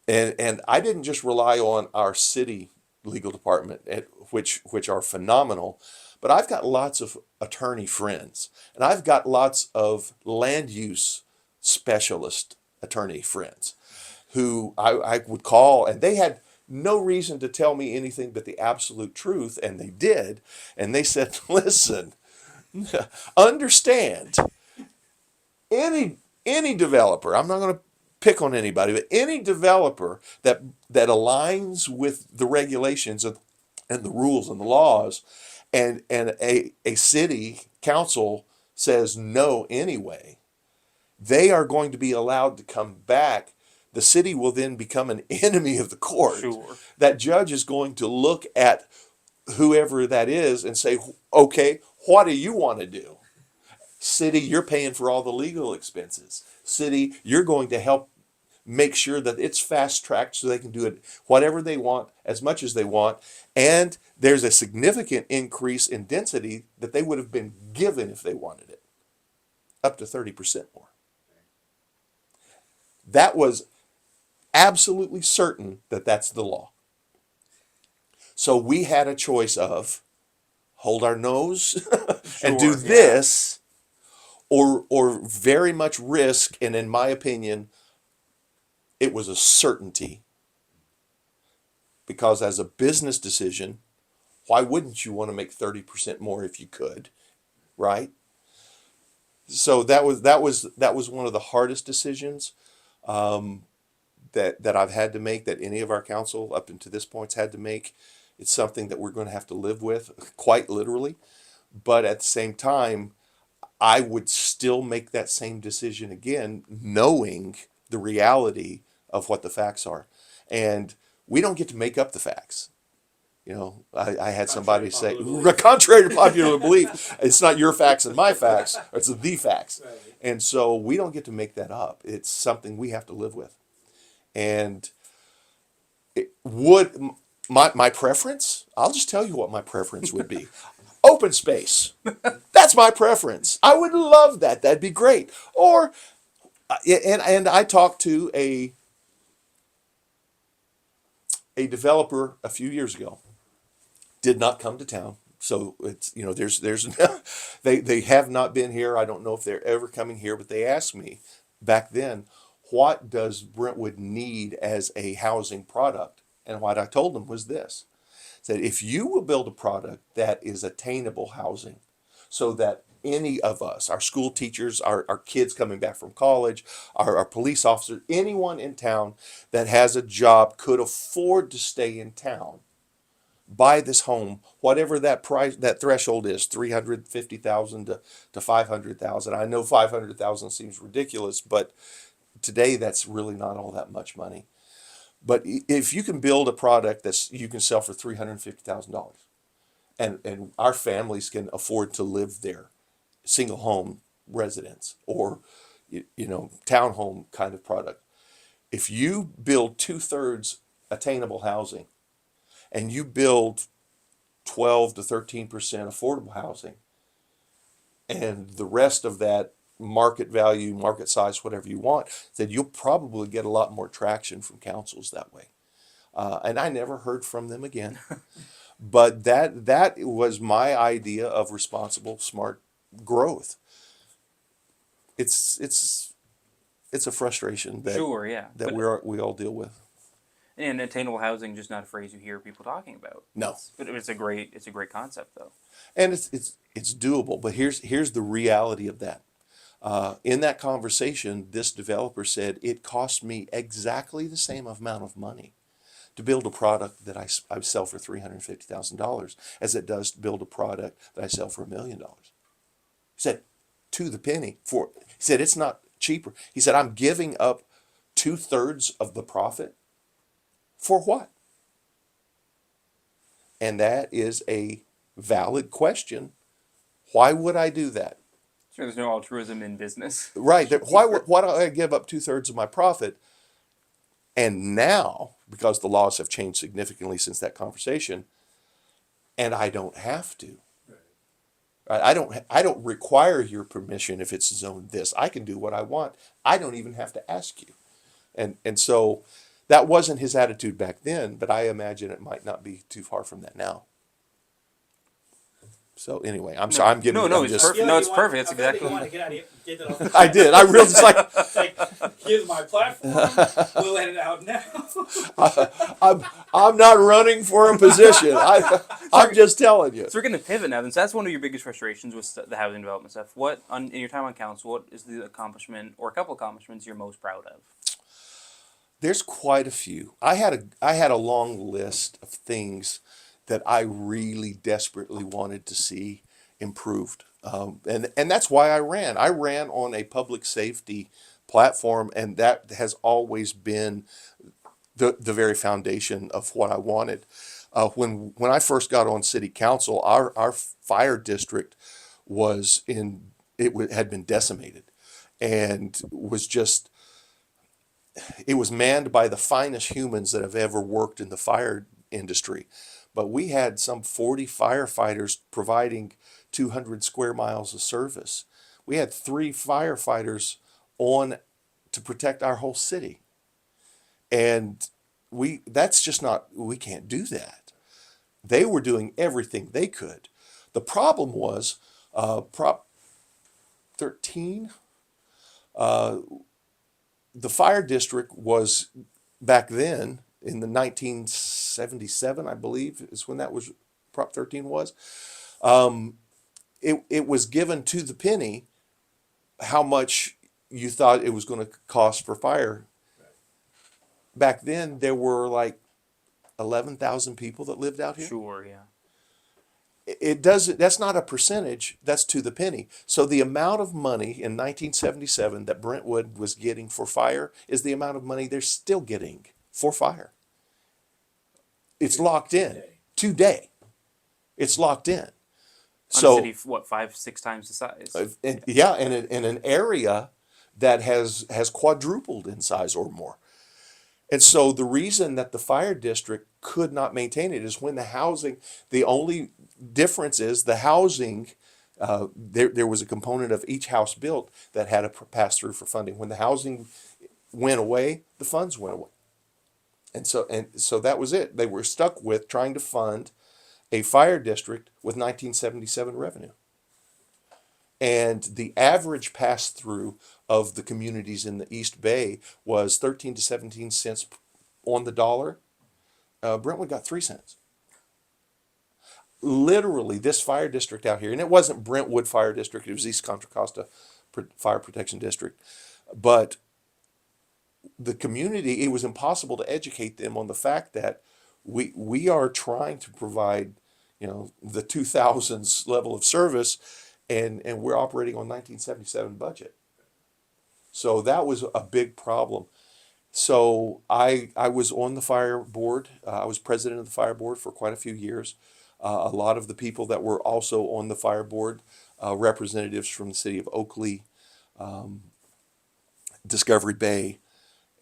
Speaker 1: and I didn't just rely on our city legal department, which are phenomenal, but I've got lots of attorney friends, and I've got lots of land use specialist attorney friends who I would call, and they had no reason to tell me anything but the absolute truth, and they did. And they said, listen, understand, any developer, I'm not going to pick on anybody, but any developer that aligns with the regulations and the rules and the laws, and a city council says no anyway, they are going to be allowed to come back. The city will then become an enemy of the court.
Speaker 2: Sure.
Speaker 1: That judge is going to look at whoever that is and say, okay, what do you want to do? City, you're paying for all the legal expenses. City, you're going to help make sure that it's fast tracked so they can do it whatever they want, as much as they want. And there's a significant increase in density that they would have been given if they wanted it, up to 30% more. That was absolutely certain that that's the law. So we had a choice of hold our nose and do
Speaker 2: Sure,
Speaker 1: this, or very much risk, and in my opinion, it was a certainty. Because as a business decision, why wouldn't you want to make 30% more if you could, right? So that was one of the hardest decisions that I've had to make, that any of our council up until this point's had to make. It's something that we're going to have to live with, quite literally. But at the same time, I would still make that same decision again, knowing the reality of what the facts are. And we don't get to make up the facts. I had somebody say, contrary to popular belief, it's not your facts and my facts, it's the facts.
Speaker 3: Right.
Speaker 1: And so we don't get to make that up. It's something we have to live with. And it would, my preference, I'll just tell you what my preference would be. Open space. That's my preference. I would love that. That'd be great. Or, and I talked to a developer a few years ago. Did not come to town. So it's, there's they have not been here. I don't know if they're ever coming here, but they asked me back then, what does Brentwood need as a housing product? And what I told them was this: said, if you will build a product that is attainable housing, so that any of us, our school teachers, our kids coming back from college, our police officers, anyone in town that has a job could afford to stay in town, buy this home, whatever that price, that threshold is, 350,000 to 500,000. I know 500,000 seems ridiculous, but today that's really not all that much money. But if you can build a product that you can sell for $350,000, and our families can afford to live there, single home residence or townhome kind of product. If you build 2/3 attainable housing and you build 12 to 13% affordable housing, and the rest of that market value, market size, whatever you want, then you'll probably get a lot more traction from councils that way. And I never heard from them again. But that was my idea of responsible, smart growth. It's a frustration that
Speaker 2: Sure, yeah.
Speaker 1: that
Speaker 2: But
Speaker 1: we all deal with.
Speaker 2: and attainable housing, just not a phrase you hear people talking about.
Speaker 1: No,
Speaker 2: But it's a great concept though.
Speaker 1: and it's doable. But here's the reality of that. In that conversation, this developer said it cost me exactly the same amount of money to build a product that I sell for $350,000 as it does to build a product that I sell for $1 million. He said, to the penny. He said, it's not cheaper. He said, I'm giving up 2/3 of the profit for what? And that is a valid question. Why would I do that?
Speaker 2: Sure, there's no altruism in business.
Speaker 1: Right. Why do I give up 2/3 of my profit? And now, because the laws have changed significantly since that conversation, and I don't have to. Right? I don't require your permission if it's zoned this. I can do what I want. I don't even have to ask you. And so that wasn't his attitude back then, but I imagine it might not be too far from that now. So anyway, I'm sorry. I'm giving.
Speaker 2: No,
Speaker 1: I'm
Speaker 2: it's
Speaker 1: just,
Speaker 2: perfect. No, it's perfect. That's
Speaker 3: I feel like
Speaker 2: exactly.
Speaker 3: you want to get out of here, get that off the
Speaker 1: I did. I really just like.
Speaker 3: It's like, here's my platform. We'll let it out now.
Speaker 1: I'm not running for a position. I'm just telling you.
Speaker 2: So we're going to pivot now. Then, so that's one of your biggest frustrations with the housing development stuff. In your time on council, what is the accomplishment or a couple accomplishments you're most proud of?
Speaker 1: There's quite a few. I had a long list of things that I really desperately wanted to see improved, and that's why I ran. I ran on a public safety platform, and that has always been the very foundation of what I wanted. When I first got on city council, our fire district had been decimated, and it was manned by the finest humans that have ever worked in the fire industry. But we had some 40 firefighters providing 200 square miles of service. We had 3 firefighters on to protect our whole city. And we can't do that. They were doing everything they could. The problem was Prop 13. The fire district was back then in the 1977, I believe, is when that was Prop 13 was. It was given to the penny how much you thought it was going to cost for fire. Back then, there were like 11,000 people that lived out here.
Speaker 2: Sure, yeah.
Speaker 1: That's not a percentage, that's to the penny. So the amount of money in 1977 that Brentwood was getting for fire is the amount of money they're still getting for fire. It's locked in today. It's locked in.
Speaker 2: So, city, 5-6 times the size?
Speaker 1: Yeah, in an area that has quadrupled in size or more. And so the reason that the fire district could not maintain it is when the only difference is the housing, there was a component of each house built that had a pass through for funding. When the housing went away, the funds went away. And so that was it. They were stuck with trying to fund a fire district with 1977 revenue. And the average pass through of the communities in the East Bay was 13 to 17 cents on the dollar. Brentwood got 3 cents. Literally, this fire district out here, and it wasn't Brentwood Fire District, it was East Contra Costa Fire Protection District, but the community, it was impossible to educate them on the fact that we are trying to provide, the 2000s level of service, and we're operating on 1977 budget. So that was a big problem. So I was on the fire board. I was president of the fire board for quite a few years. A lot of the people that were also on the fire board, representatives from the city of Oakley, Discovery Bay,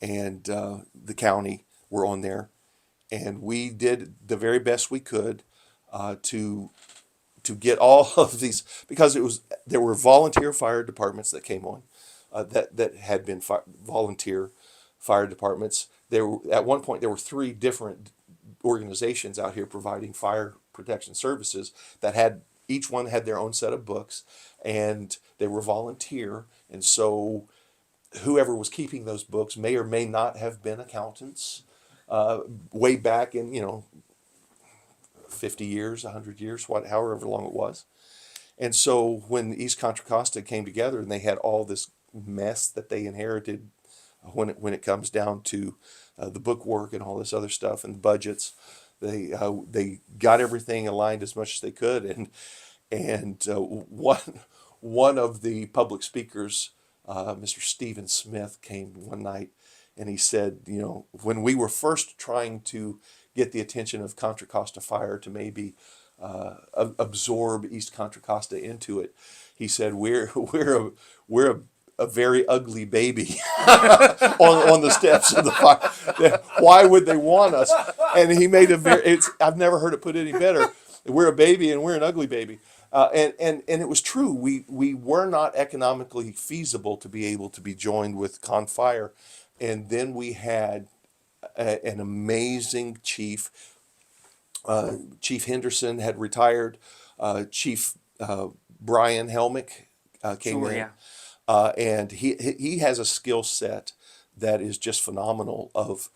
Speaker 1: and the county were on there. And we did the very best we could to get all of these, because there were volunteer fire departments that came on, that had been volunteer fire departments. At one point there were 3 different organizations out here providing fire protection services that had, each one had their own set of books, and they were volunteer. And so whoever was keeping those books may or may not have been accountants, way back in, 50 years, 100 years, however long it was. And so when East Contra Costa came together and they had all this mess that they inherited, when it comes down to the bookwork and all this other stuff and the budgets, they got everything aligned as much as they could. And one of the public speakers, Mr. Stephen Smith, came one night and he said, when we were first trying to get the attention of Contra Costa Fire to maybe absorb East Contra Costa into it, he said, we're a very ugly baby on the steps of the fire. Why would they want us? And he made I've never heard it put any better. We're a baby and we're an ugly baby. And it was true. We were not economically feasible to be able to be joined with Con Fire. And then we had an amazing chief. Chief Henderson had retired. Chief Brian Helmick came in.
Speaker 2: Yeah.
Speaker 1: And he has a skill set that is just phenomenal of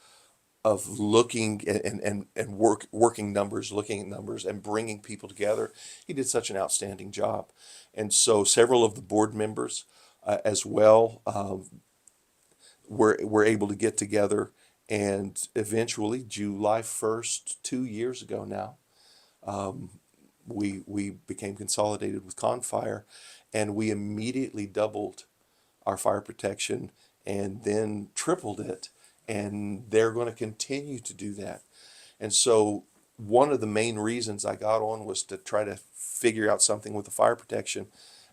Speaker 1: looking and working numbers, looking at numbers and bringing people together. He did such an outstanding job. And so several of the board members as well were able to get together, and eventually July 1st, 2 years ago now, we became consolidated with Confire, and we immediately doubled our fire protection and then tripled it, and they're going to continue to do that. And so one of the main reasons I got on was to try to figure out something with the fire protection,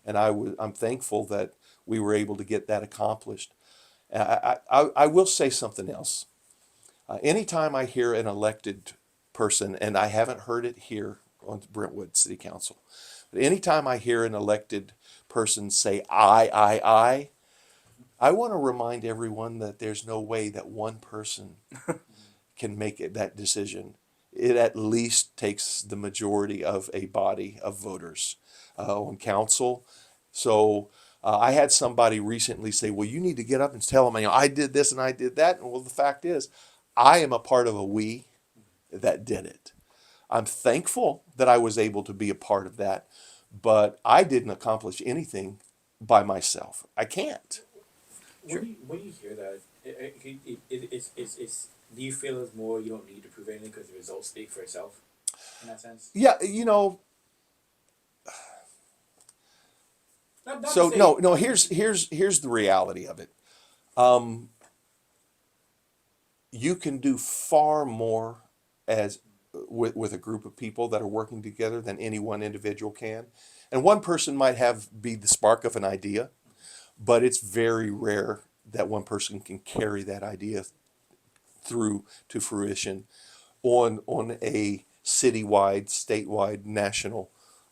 Speaker 1: and I'm thankful that we were able to get that accomplished. I will say something else. Anytime I hear an elected person, and I haven't heard it here on Brentwood City Council, but anytime I hear an elected person say I want to remind everyone that there's no way that one person can make that decision. It at least takes the majority of a body of voters on council. So I had somebody recently say, well, you need to get up and tell them, I did this and I did that. And well, the fact is, I am a part of a we that did it. I'm thankful that I was able to be a part of that, but I didn't accomplish anything by myself. I can't.
Speaker 3: When you hear that, it's do you feel it's more you don't need to prove anything because the results speak for itself in that sense?
Speaker 1: Yeah, So no. Here's the reality of it. You can do far more as with a group of people that are working together than any one individual can. And one person might be the spark of an idea, but it's very rare that one person can carry that idea through to fruition on a citywide, statewide, national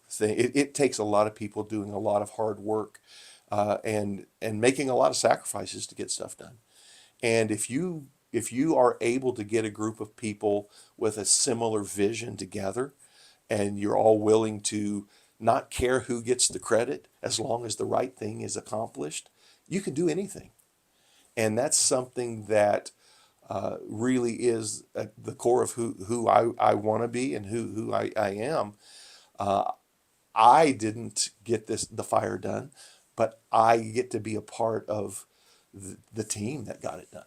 Speaker 1: thing. It takes a lot of people doing a lot of hard work and making a lot of sacrifices to get stuff done. And if you are able to get a group of people with a similar vision together, and you're all willing to not care who gets the credit as long as the right thing is accomplished, you can do anything. And that's something that really is the core of who I want to be and who I am. I didn't get the fire done, but I get to be a part of the team that got it done.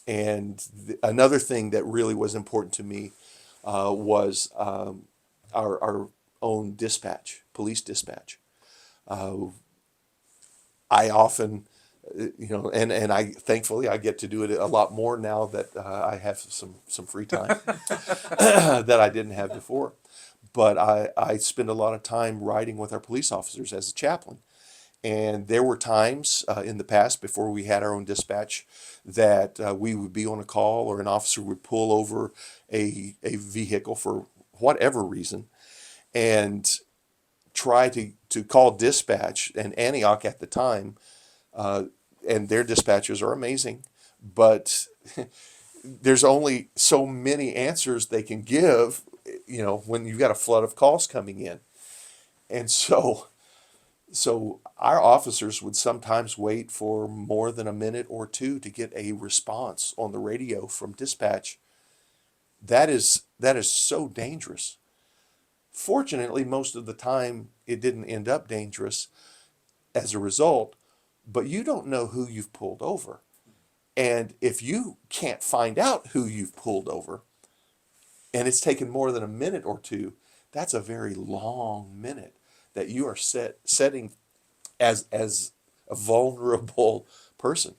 Speaker 1: And another thing that really was important to me was our own dispatch, police dispatch. I often, and I thankfully I get to do it a lot more now that I have some free time that I didn't have before. but I spend a lot of time riding with our police officers as a chaplain. And there were times in the past before we had our own dispatch that we would be on a call or an officer would pull over a vehicle for whatever reason and try to call dispatch. And Antioch at the time, and their dispatchers are amazing, but there's only so many answers they can give, when you've got a flood of calls coming in. And so our officers would sometimes wait for more than a minute or two to get a response on the radio from dispatch. That is so dangerous. Fortunately, most of the time it didn't end up dangerous as a result, but you don't know who you've pulled over. And if you can't find out who you've pulled over, and it's taken more than a minute or two, that's a very long minute that you are setting as a vulnerable person.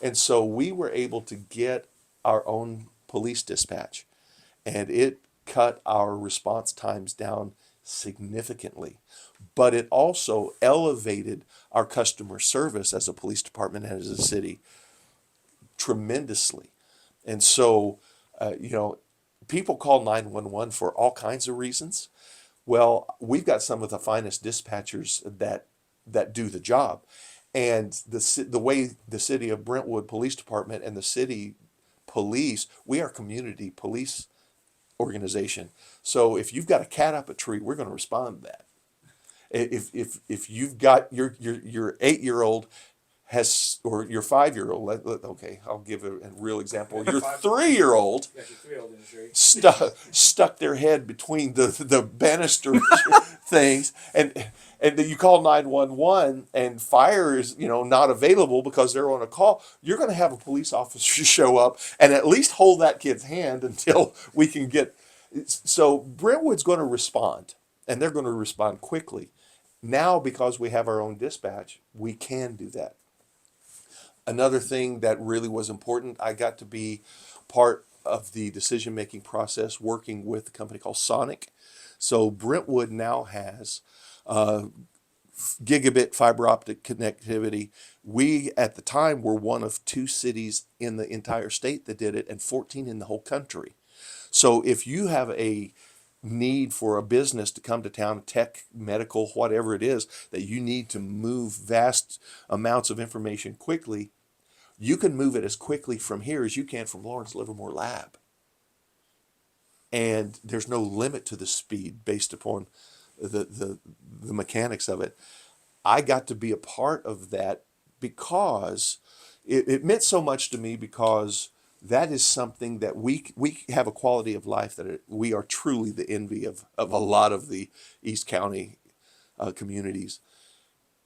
Speaker 1: And so we were able to get our own police dispatch, and it cut our response times down significantly. But it also elevated our customer service as a police department and as a city tremendously. And so, people call 911 for all kinds of reasons. Well, we've got some of the finest dispatchers that do the job. And the way the City of Brentwood Police Department and the city police, we are community police organization. So if you've got a cat up a tree, we're going to respond to that. If you've got your 8-year-old has, or your 5-year-old, okay, I'll give a real example. Your 3-year-old
Speaker 3: You got your 3-year-old in the street.
Speaker 1: stuck their head between the banister things, and then you call 911 and fire is not available because they're on a call. You're going to have a police officer show up and at least hold that kid's hand until we can get. So Brentwood's going to respond, and they're going to respond quickly. Now, because we have our own dispatch, we can do that. Another thing that really was important, I got to be part of the decision-making process working with a company called Sonic. So Brentwood now has gigabit fiber optic connectivity. We, at the time, were one of 2 cities in the entire state that did it and 14 in the whole country. So if you have a need for a business to come to town, tech, medical, whatever it is, that you need to move vast amounts of information quickly, you can move it as quickly from here as you can from Lawrence Livermore Lab. And there's no limit to the speed based upon the mechanics of it. I got to be a part of that because it meant so much to me, because that is something that we have a quality of life that we are truly the envy of a lot of the East County communities.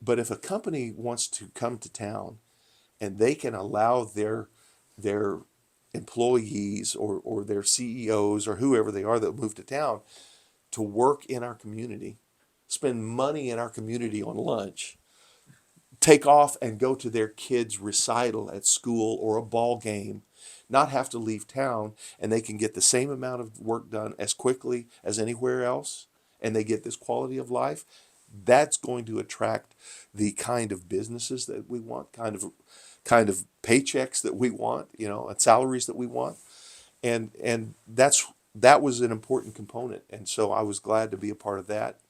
Speaker 1: But if a company wants to come to town and they can allow their employees or their CEOs or whoever they are that move to town to work in our community, spend money in our community on lunch, take off and go to their kids' recital at school or a ball game, not have to leave town, and they can get the same amount of work done as quickly as anywhere else, and they get this quality of life, that's going to attract the kind of businesses that we want, kind of paychecks that we want, and salaries that we want. And that was an important component. And so I was glad to be a part of that.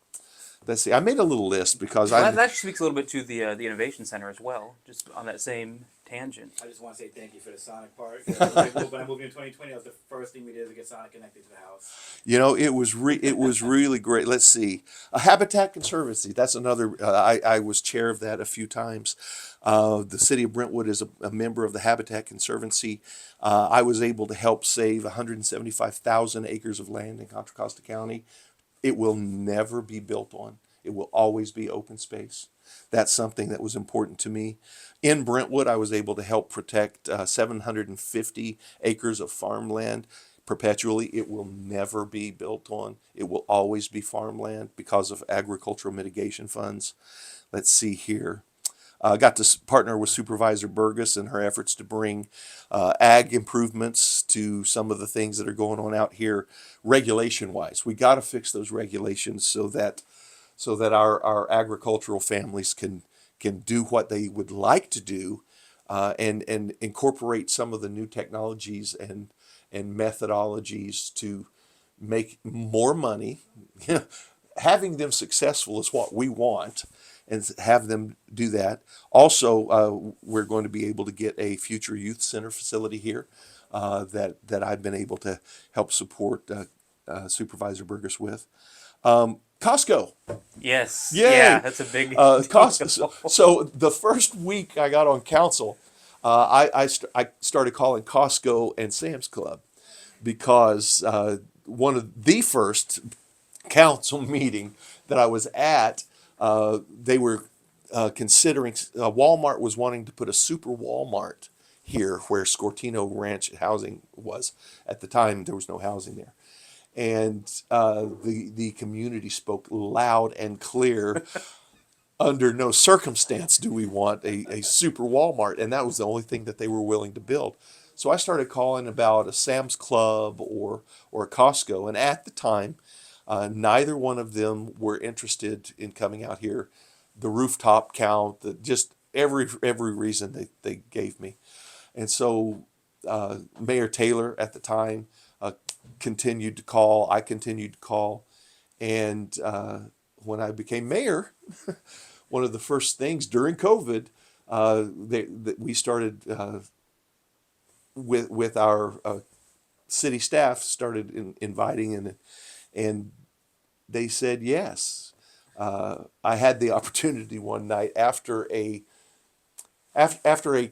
Speaker 1: Let's see. I made a little list because
Speaker 2: Well, that speaks a little bit to the innovation center as well, just on that same tangent.
Speaker 3: I just want to say thank you for the Sonic part. When I moved in 2020, that was the first thing we did to get Sonic connected to the house.
Speaker 1: It was really great. Let's see. A Habitat Conservancy. That's another. I was chair of that a few times. The City of Brentwood is a member of the Habitat Conservancy. I was able to help save 175,000 acres of land in Contra Costa County. It will never be built on. It will always be open space. That's something that was important to me. In Brentwood, I was able to help protect 750 acres of farmland perpetually. It will never be built on. It will always be farmland because of agricultural mitigation funds. Let's see here. Got to partner with Supervisor Burgess in her efforts to bring ag improvements to some of the things that are going on out here regulation wise. We got to fix those regulations so that our agricultural families can do what they would like to do, and incorporate some of the new technologies and methodologies to make more money. Having them successful is what we want, and have them do that. Also, we're going to be able to get a future youth center facility here, that I've been able to help support Supervisor Burgess with. Costco.
Speaker 2: Yes.
Speaker 1: Yay!
Speaker 2: Yeah, that's a big
Speaker 1: Costco. So the first week I got on council, I started calling Costco and Sam's Club because one of the first council meeting that I was at, they were considering, Walmart was wanting to put a super Walmart here where Scortino Ranch housing was. At the time, there was no housing there. And the community spoke loud and clear. Under no circumstance do we want a super Walmart, and that was the only thing that they were willing to build. So I started calling about a Sam's Club or a Costco, and at the time, neither one of them were interested in coming out here. The rooftop count, just every reason they gave me, and so Mayor Taylor at the time continued to call. I continued to call, and when I became mayor, one of the first things during COVID, we started with our city staff started inviting, and they said yes. I had the opportunity one night after a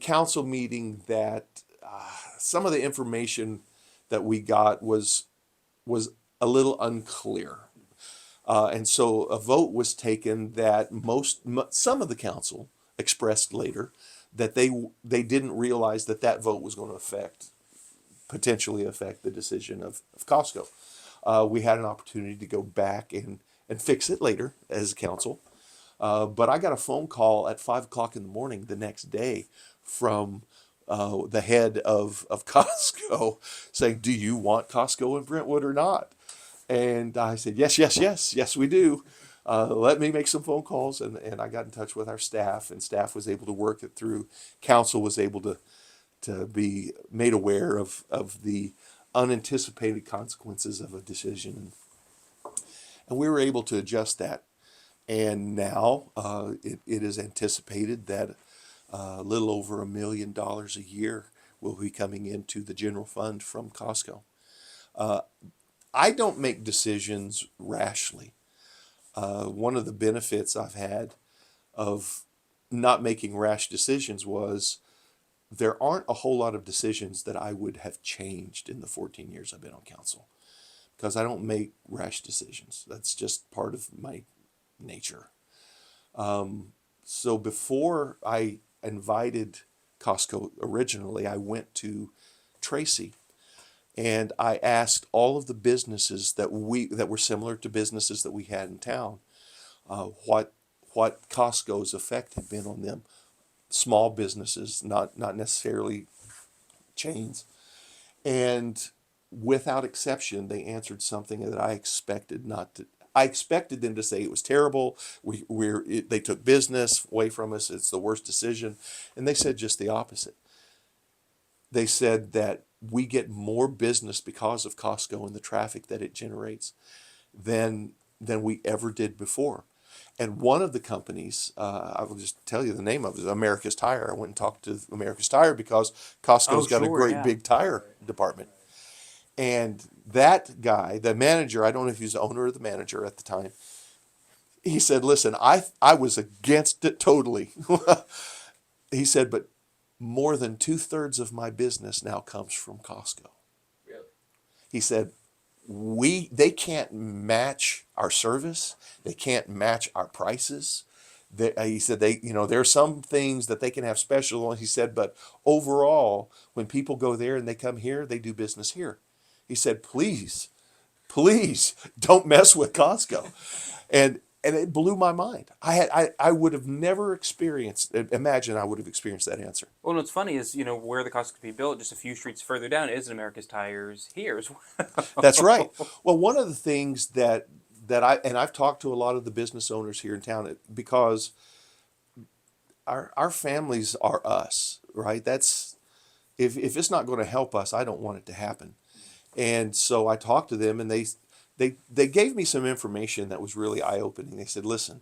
Speaker 1: council meeting that some of the information that we got was a little unclear. And so a vote was taken that some of the council expressed later that they didn't realize that vote was going to potentially affect the decision of Costco. We had an opportunity to go back and fix it later as a council. But I got a phone call at 5 o'clock in the morning the next day from the head of Costco saying, "Do you want Costco in Brentwood or not?" And I said, yes, we do. Let me make some phone calls. And I got in touch with our staff, and staff was able to work it through. Council was able to be made aware of the unanticipated consequences of a decision. And we were able to adjust that. And now it is anticipated that a little over $1 million a year will be coming into the general fund from Costco. I don't make decisions rashly. One of the benefits I've had of not making rash decisions was there aren't a whole lot of decisions that I would have changed in the 14 years I've been on council, because I don't make rash decisions. That's just part of my nature. So before I invited Costco originally, I went to Tracy. And I asked all of the businesses that were similar to businesses that we had in town, what Costco's effect had been on them. Small businesses, not necessarily chains. And without exception, they answered something that I expected not to. I expected them to say it was terrible. They took business away from us. It's the worst decision. And they said just the opposite. They said that we get more business because of Costco and the traffic that it generates than we ever did before. And one of the companies, I will just tell you the name of it, is America's Tire. I went and talked to America's Tire because Costco's got a great big tire department. And that guy, the manager, I don't know if he was the owner or the manager at the time, he said, "Listen, I was against it totally." He said, "But more than 2/3 of my business now comes from Costco."
Speaker 3: Really?
Speaker 1: He said, they can't match our service. They can't match our prices. He said there are some things that they can have special on. He said, but overall, when people go there and they come here, they do business here. He said, please don't mess with Costco. And And it blew my mind. I would have never imagine I would have experienced that answer.
Speaker 2: Well, and what's funny is, where the Costco could be built, just a few streets further down, is America's Tires here as
Speaker 1: That's right.
Speaker 2: well.
Speaker 1: Well, one of the things I've talked to a lot of the business owners here in town, because our families are us, right? That's if it's not going to help us, I don't want it to happen. And so I talked to them, and they gave me some information that was really eye opening. They said, listen,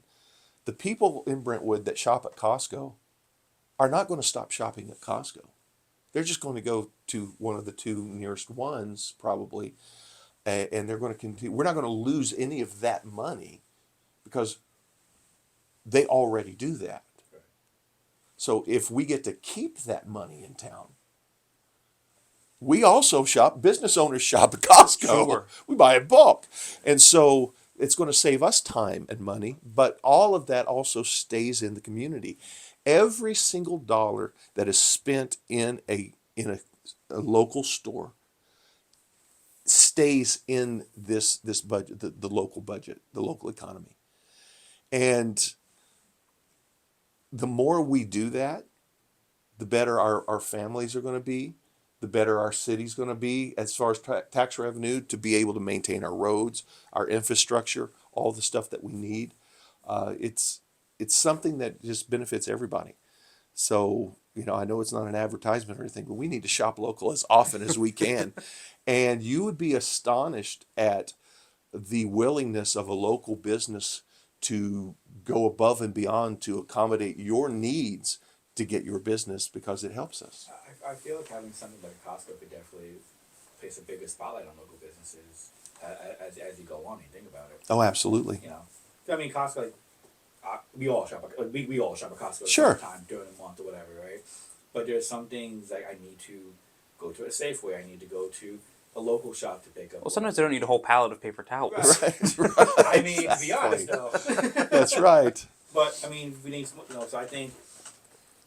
Speaker 1: the people in Brentwood that shop at Costco are not going to stop shopping at Costco. They're just going to go to one of the two nearest ones, probably, and they're going to continue. We're not going to lose any of that money because they already do that. So if we get to keep that money in town, we also business owners shop at Costco.
Speaker 2: Sure.
Speaker 1: We buy in bulk. And so it's going to save us time and money, but all of that also stays in the community. Every single dollar that is spent in a local store stays in this budget, the local budget, the local economy. And the more we do that, the better our families are going to be, the better our city's going to be as far as tax revenue to be able to maintain our roads, our infrastructure, all the stuff that we need. It's something that just benefits everybody. So, I know it's not an advertisement or anything, but we need to shop local as often as we can. And you would be astonished at the willingness of a local business to go above and beyond to accommodate your needs to get your business because it helps us.
Speaker 3: I feel like having something like Costco could definitely place a bigger spotlight on local businesses as you go on and think about it.
Speaker 1: Oh, absolutely.
Speaker 3: I mean, Costco, like, we all shop at we all shop at Costco
Speaker 1: Sure.
Speaker 3: time during the month or whatever, right? But there's some things like I need to go to a Safeway, I need to go to a local shop to pick up.
Speaker 2: Well, sometimes they don't need a whole pallet of paper towels.
Speaker 3: Right.
Speaker 1: Right.
Speaker 3: I mean, to be honest, though.
Speaker 1: That's right.
Speaker 3: But I mean, we need, so I think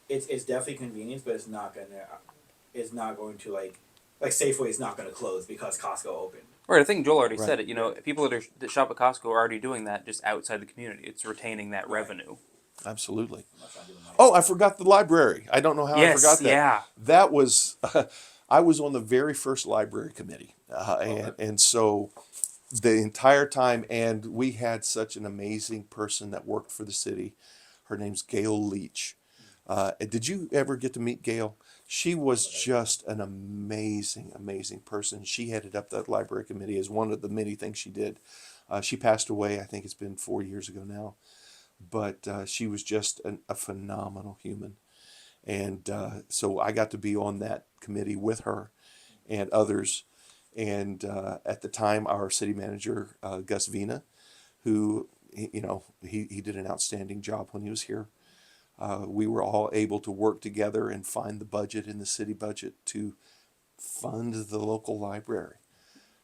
Speaker 3: it's definitely convenience, but it's not going to like Safeway is not gonna close because Costco opened.
Speaker 2: Right, I think Joel already
Speaker 1: Right.
Speaker 2: said it. People that shop at Costco are already doing that just outside the community. It's retaining that revenue.
Speaker 1: Absolutely.
Speaker 3: I'm not trying to do my-
Speaker 1: Oh, I forgot the library. I don't know how I forgot that.
Speaker 2: Yeah.
Speaker 1: That was, I was on the very first library committee. And so the entire time, and we had such an amazing person that worked for the city. Her name's Gail Leach. Did you ever get to meet Gail? She was just an amazing, amazing person. She headed up that library committee as one of the many things she did. She passed away, I think it's been 4 years ago now. But she was just a phenomenal human. And so I got to be on that committee with her and others. And at the time, our city manager, Gus Vina, who, he did an outstanding job when he was here. We were all able to work together and find the budget in the city budget to fund the local library.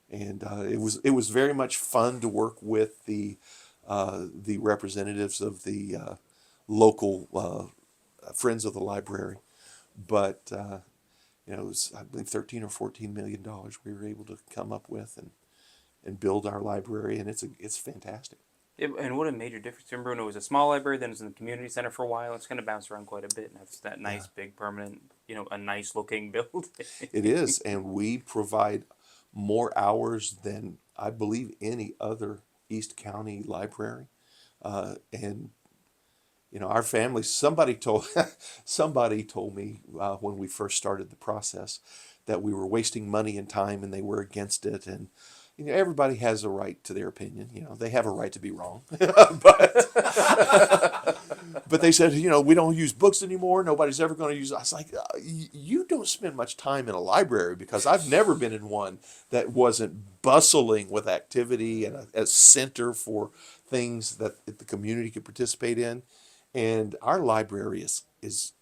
Speaker 1: And it was very much fun to work with the representatives of the local Friends of the Library. But it was, I believe, $13 or $14 million we were able to come up with and build our library, and it's fantastic.
Speaker 2: And what a major difference. Remember when it was a small library, then it was in the community center for a while. It's kind of bounced around quite a bit. Now it's that nice, big, permanent, a nice looking building.
Speaker 1: It is, and we provide more hours than I believe any other East County library. And our family. Somebody told me when we first started the process that we were wasting money and time, and they were against it. And everybody has a right to their opinion. They have a right to be wrong. But they said, we don't use books anymore. Nobody's ever going to use. I was like, you don't spend much time in a library, because I've never been in one that wasn't bustling with activity and a center for things that the community could participate in. And our library is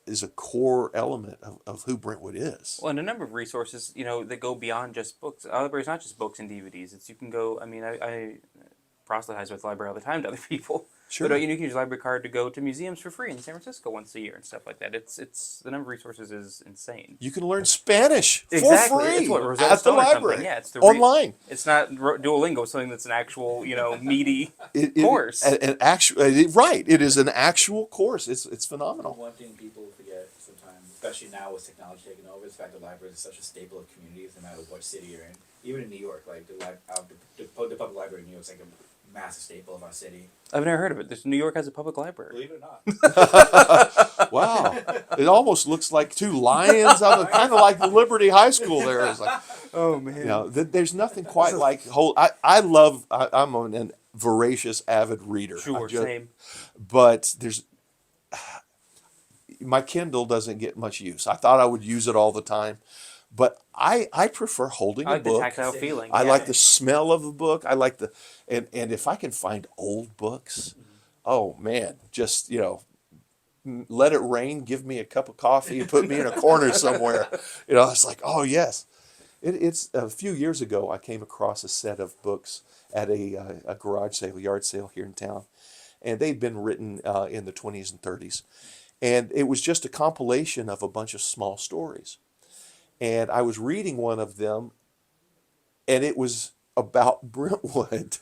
Speaker 1: a core element of who Brentwood is.
Speaker 2: Well, and a number of resources, that go beyond just books. Our library is not just books and DVDs. You can go. I mean, I proselytize with the library all the time to other people.
Speaker 1: Sure.
Speaker 2: But you can use your library card to go to museums for free in San Francisco once a year and stuff like that. It's the number of resources is insane.
Speaker 1: You can learn Spanish
Speaker 2: Exactly,
Speaker 1: for free
Speaker 2: it's what Rosetta
Speaker 1: at the
Speaker 2: Stone or something.
Speaker 1: library.
Speaker 2: Yeah, it's the
Speaker 1: online.
Speaker 2: It's not Duolingo, something that's an actual meaty
Speaker 1: It,
Speaker 2: course.
Speaker 1: An actual right. It is an actual course. It's phenomenal.
Speaker 3: One thing people forget sometimes, especially now with technology taking over, is the fact that libraries are such a staple of communities, no matter what city you're in. Even in New York, like the public library in New York is like a massive staple of our city.
Speaker 2: I've never heard of it. New York has a public library.
Speaker 3: Believe it or not.
Speaker 1: Wow, it almost looks like two lions on the kind of like Liberty High School. There is like,
Speaker 2: Oh man.
Speaker 1: there's nothing quite like whole. I'm an voracious avid reader.
Speaker 2: Sure, same.
Speaker 1: But my Kindle doesn't get much use. I thought I would use it all the time, but I prefer holding
Speaker 2: I
Speaker 1: a
Speaker 2: like the
Speaker 1: book.
Speaker 2: tactile feeling.
Speaker 1: I
Speaker 2: yeah.
Speaker 1: like the smell of the book. I like and if I can find old books, oh man, just let it rain, give me a cup of coffee, and put me in a corner somewhere. It's like, oh yes. It's a few years ago I came across a set of books at a garage sale, yard sale here in town, and they'd been written in the 20s and 30s, and it was just a compilation of a bunch of small stories. And I was reading one of them, and it was about Brentwood.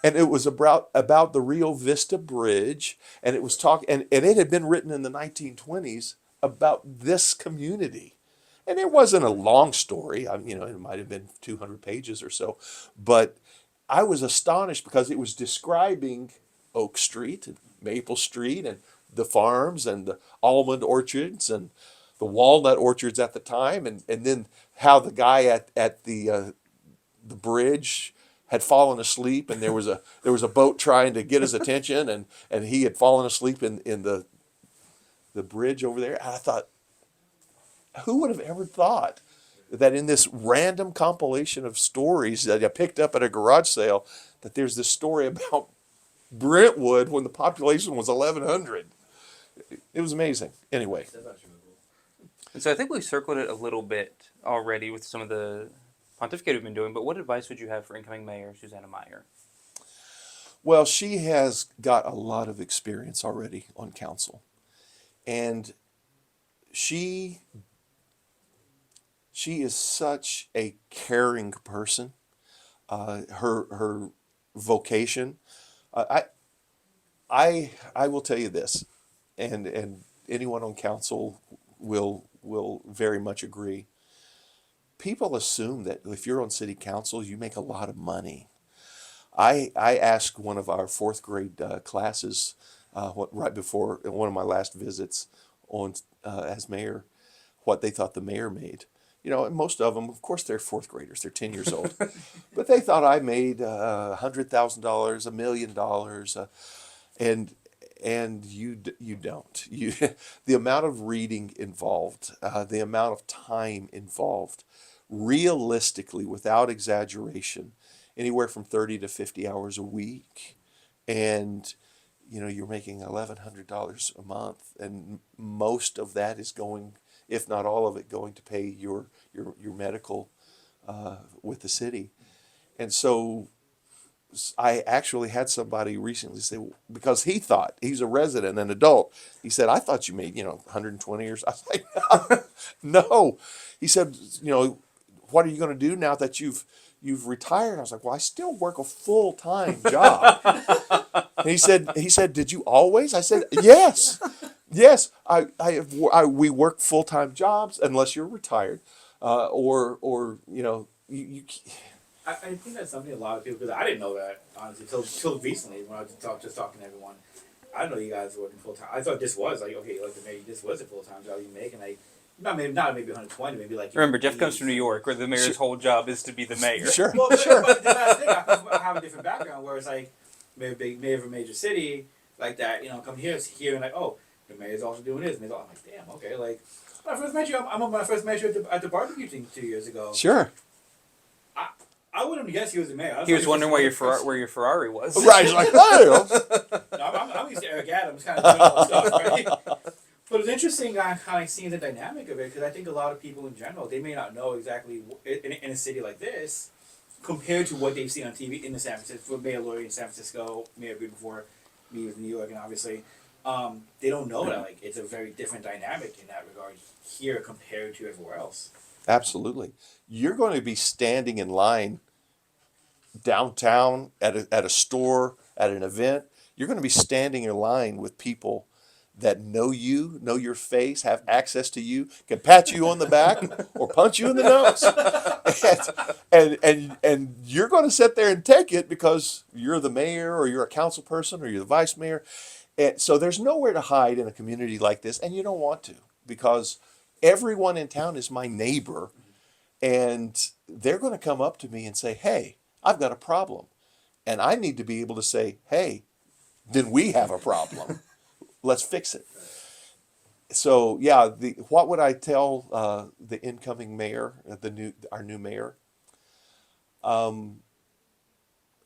Speaker 1: And it was about the Rio Vista Bridge, and it was and it had been written in the 1920s about this community. And it wasn't a long story. It might have been 200 pages or so, but I was astonished because it was describing Oak Street and Maple Street and the farms and the almond orchards and the walnut orchards at the time, and then how the guy at the bridge had fallen asleep, and there was a boat trying to get his attention, and he had fallen asleep in the bridge over there. And I thought, who would have ever thought that in this random compilation of stories that I picked up at a garage sale, that there's this story about Brentwood when the population was 1,100. It was amazing. Anyway.
Speaker 3: That's actually really cool.
Speaker 2: And so I think we've circled it a little bit already with some of the pontificate we've been doing, but what advice would you have for incoming Mayor Susanna Meyer?
Speaker 1: Well, she has got a lot of experience already on council. And she is such a caring person. Her vocation. I will tell you this, and anyone on council will very much agree. People assume that if you're on city council, you make a lot of money. I asked one of our fourth grade classes right before one of my last visits on as mayor, what they thought the mayor made. And most of them, of course, they're fourth graders. They're 10 years old, but they thought I made $100,000, $1 million, and you don't. The amount of reading involved, the amount of time involved, realistically, without exaggeration, anywhere from 30 to 50 hours a week, and you're making $1,100 a month, and most of that is going, if not all of it, going to pay your medical with the city. And so I actually had somebody recently say, because he thought, he's a resident, an adult, he said, I thought you made 120 or so. I was like, no. He said, what are you going to do now that you've retired? I was like, well, I still work a full-time job. And he said, did you always? I said, yes. We work full-time jobs unless you're retired, or you.
Speaker 3: I think that's something a lot of people, because I didn't know that, honestly, till recently when I was just talking to everyone. I didn't know you guys were working full time. I thought this was like, okay, like maybe this was a full time job you make, and like not maybe 120, maybe like.
Speaker 2: Remember, Jeff comes from New York, where the mayor's whole job is to be the mayor.
Speaker 1: Sure.
Speaker 3: Well, sure. But the last thing, I have a different background where it's like mayor of a major city like that. Come here and like, oh, the mayor's also doing this. And I'm like, damn, okay, like. When I first met you, I'm on my first measure at the barbecue thing 2 years ago.
Speaker 1: Sure.
Speaker 3: I wouldn't have guessed he was the mayor.
Speaker 2: He was wondering where your Ferrari was.
Speaker 1: Right. He's like, oh.
Speaker 3: No, I'm used to Eric Adams kind of doing all that stuff, right? But it's interesting kind of seeing the dynamic of it, because I think a lot of people in general, they may not know exactly in a city like this, compared to what they've seen on TV in the San Francisco, Mayor Laurie in San Francisco, Mayor Good before, me with New York, and obviously, they don't know that like it's a very different dynamic in that regard here compared to everywhere else.
Speaker 1: Absolutely. You're going to be standing in line downtown at a store, at an event. You're going to be standing in line with people that know you, know your face, have access to you, can pat you on the back or punch you in the nose. And you're going to sit there and take it because you're the mayor or you're a council person or you're the vice mayor. And so there's nowhere to hide in a community like this, and you don't want to because everyone in town is my neighbor, and they're going to come up to me and say, "Hey, I've got a problem," and I need to be able to say, "Hey, then we have a problem. Let's fix it." So yeah, what would I tell the incoming mayor, our new mayor? Um,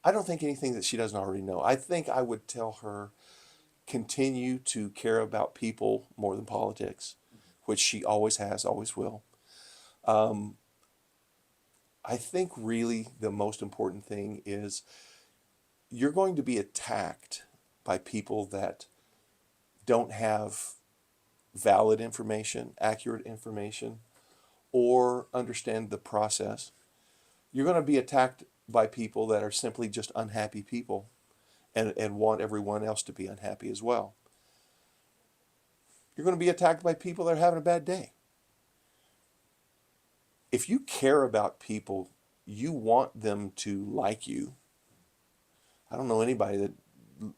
Speaker 1: I don't think anything that she doesn't already know. I think I would tell her continue to care about people more than politics, which she always has, always will. Um, I think really the most important thing is you're going to be attacked by people that don't have valid information, accurate information, or understand the process. You're going to be attacked by people that are simply just unhappy people and want everyone else to be unhappy as well. You're going to be attacked by people that are having a bad day. If you care about people, you want them to like you. I don't know anybody that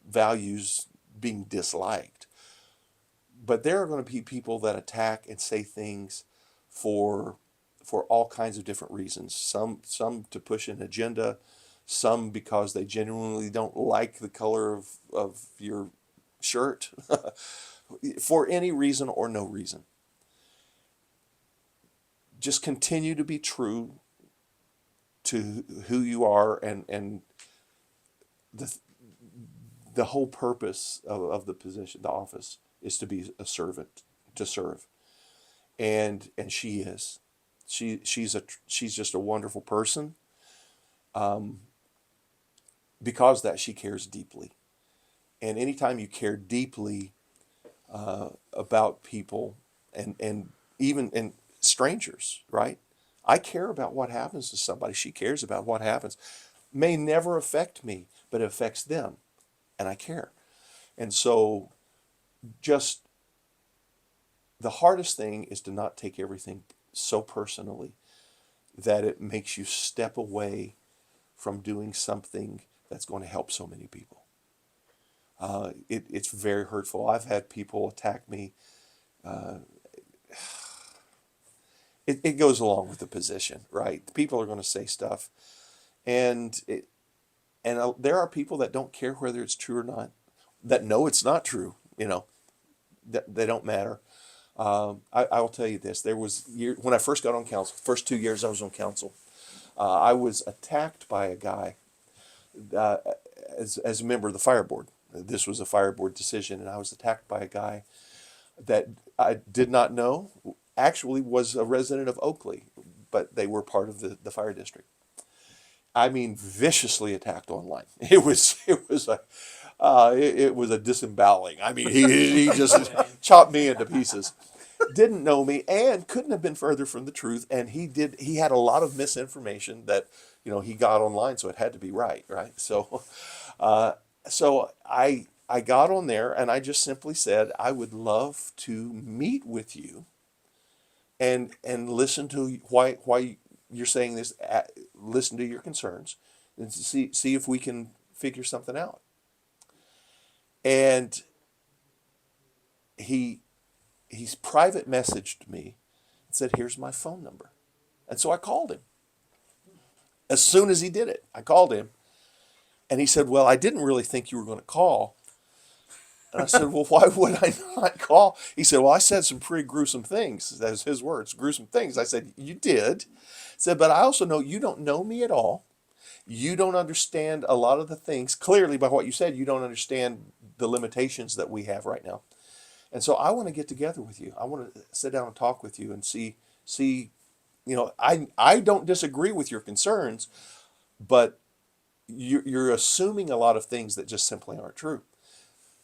Speaker 1: values being disliked. But there are going to be people that attack and say things for all kinds of different reasons. Some to push an agenda, some because they genuinely don't like the color of your shirt, for any reason or no reason. Just continue to be true to who you are, and the the whole purpose of the position, the office, is to be a servant, to serve, and she is. She's just a wonderful person. Um, because that she cares deeply, and anytime you care deeply about people, and even and strangers, right? I care about what happens to somebody. She cares about what happens. May never affect me, but it affects them, and I care. And so, just the hardest thing is to not take everything so personally that it makes you step away from doing something that's going to help so many people. It's very hurtful. I've had people attack me. Uh, it goes along with the position, right? People are going to say stuff, and there are people that don't care whether it's true or not, that know it's not true. That they don't matter. I will tell you this: when I first got on council, first 2 years I was on council, I was attacked by a guy uh, as a member of the fire board. This was a fire board decision, and I was attacked by a guy that I did not know actually was a resident of Oakley, but they were part of the fire district. I mean, viciously attacked online. It was a disemboweling. I mean, he just chopped me into pieces. Didn't know me and couldn't have been further from the truth. And he had a lot of misinformation that he got online, so it had to be right. So, I got on there and I just simply said I would love to meet with you and listen to why you're saying this. Listen to your concerns and see if we can figure something out. And he's private messaged me and said, "Here's my phone number." And so I called him. As soon as he did it, I called him, and he said, "Well, I didn't really think you were going to call." And I said, "Well, why would I not call?" He said, "Well, I said some pretty gruesome things." That was his words, gruesome things. I said, "You did." I said, "But I also know you don't know me at all. You don't understand a lot of the things. Clearly, by what you said, you don't understand the limitations that we have right now. And so I want to get together with you. I want to sit down and talk with you and see. I don't disagree with your concerns, but you're assuming a lot of things that just simply aren't true."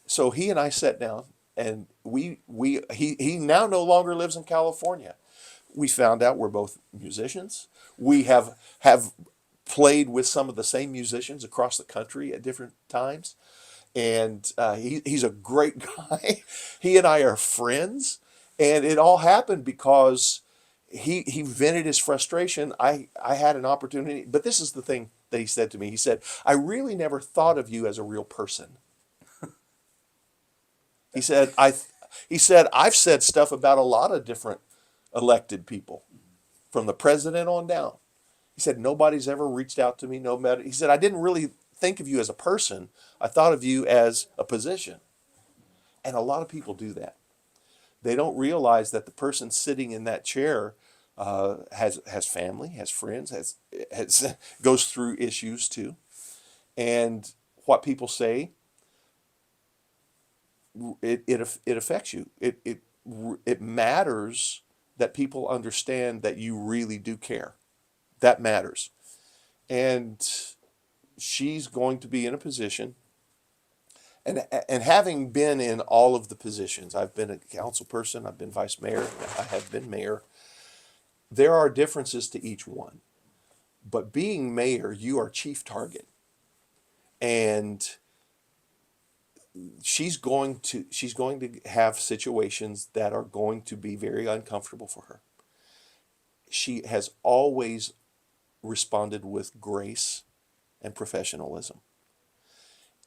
Speaker 1: So he and I sat down, and he now no longer lives in California. We found out we're both musicians. We have played with some of the same musicians across the country at different times, and he's a great guy. He and I are friends, and it all happened because he vented his frustration. I had an opportunity, but this is the thing that he said to me. He said, "I really never thought of you as a real person." He said, he said, "I've said stuff about a lot of different elected people, from the president on down." He said, "Nobody's ever reached out to me. No matter." He said, "I didn't really think of you as a person. I thought of you as a position." And a lot of people do that. They don't realize that the person sitting in that chair has family, has friends, has goes through issues too. And what people say, it affects you. It matters that people understand that you really do care. That matters. And she's going to be in a position, and having been in all of the positions, I've been a council person, I've been vice mayor, I have been mayor. There are differences to each one, but being mayor, you are chief target, and she's going to have situations that are going to be very uncomfortable for her. She has always responded with grace and professionalism,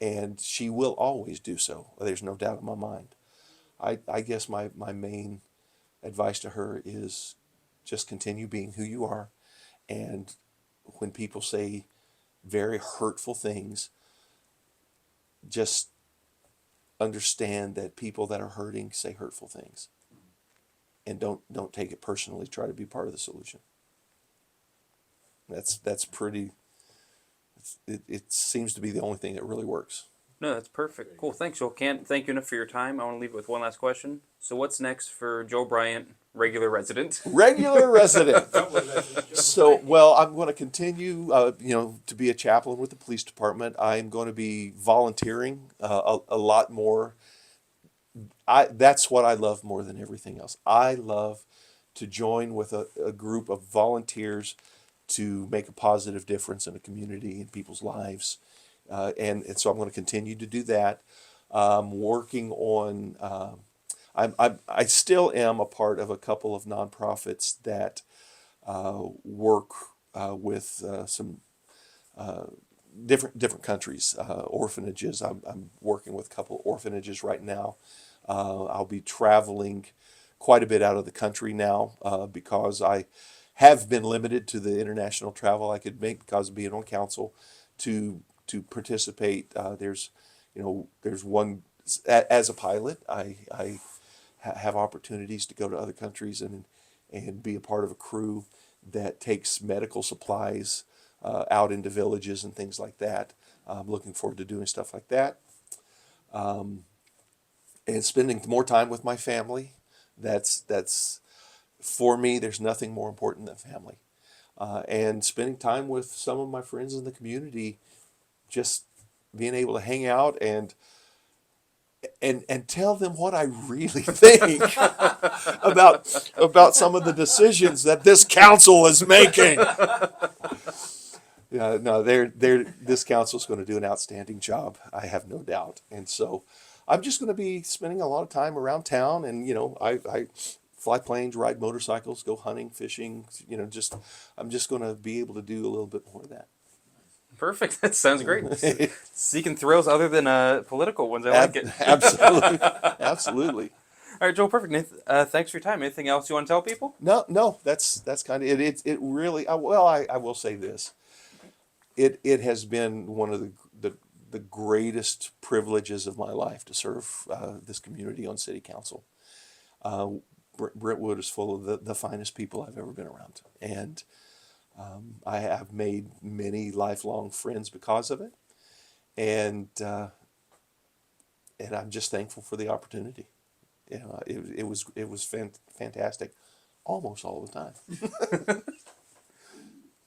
Speaker 1: and she will always do so. There's no doubt in my mind. I guess my main advice to her is just continue being who you are. And when people say very hurtful things, just understand that people that are hurting say hurtful things. And don't take it personally. Try to be part of the solution. That's pretty. It seems to be the only thing that really works.
Speaker 2: No, that's perfect. Cool. Thanks, Joel. Can't thank you enough for your time. I want to leave it with one last question. So, what's next for Joel Bryant, regular resident?
Speaker 1: Regular resident.
Speaker 3: Brentwood resident, Joel
Speaker 1: So,
Speaker 3: Bryant.
Speaker 1: well, I'm going to continue, to be a chaplain with the police department. I'm going to be volunteering a lot more. That's what I love more than everything else. I love to join with a group of volunteers to make a positive difference in a community and people's lives. And so I'm going to continue to do that. Working on, I still am a part of a couple of nonprofits that work with some different countries, orphanages. I'm working with a couple of orphanages right now. I'll be traveling quite a bit out of the country now because I have been limited to the international travel I could make because of being on council to participate. There's one as a pilot. I have opportunities to go to other countries and be a part of a crew that takes medical supplies out into villages and things like that. I'm looking forward to doing stuff like that. And spending more time with my family. That's for me. There's nothing more important than family. And spending time with some of my friends in the community, just being able to hang out and tell them what I really think about some of the decisions that this council is making. Yeah, no, this council is going to do an outstanding job. I have no doubt. And so I'm just going to be spending a lot of time around town, and I fly planes, ride motorcycles, go hunting, fishing. I'm just going to be able to do a little bit more of that.
Speaker 2: Perfect. That sounds great. Seeking thrills other than political ones. I like it.
Speaker 1: Absolutely, absolutely.
Speaker 2: All right, Joel. Perfect. Thanks for your time. Anything else you want to tell people?
Speaker 1: No, that's kind of it. It really. I will say this. It has been one of the greatest privileges of my life to serve this community on city council. Brentwood is full of the finest people I've ever been around, and I have made many lifelong friends because of it, and I'm just thankful for the opportunity. It was fantastic, almost all the time.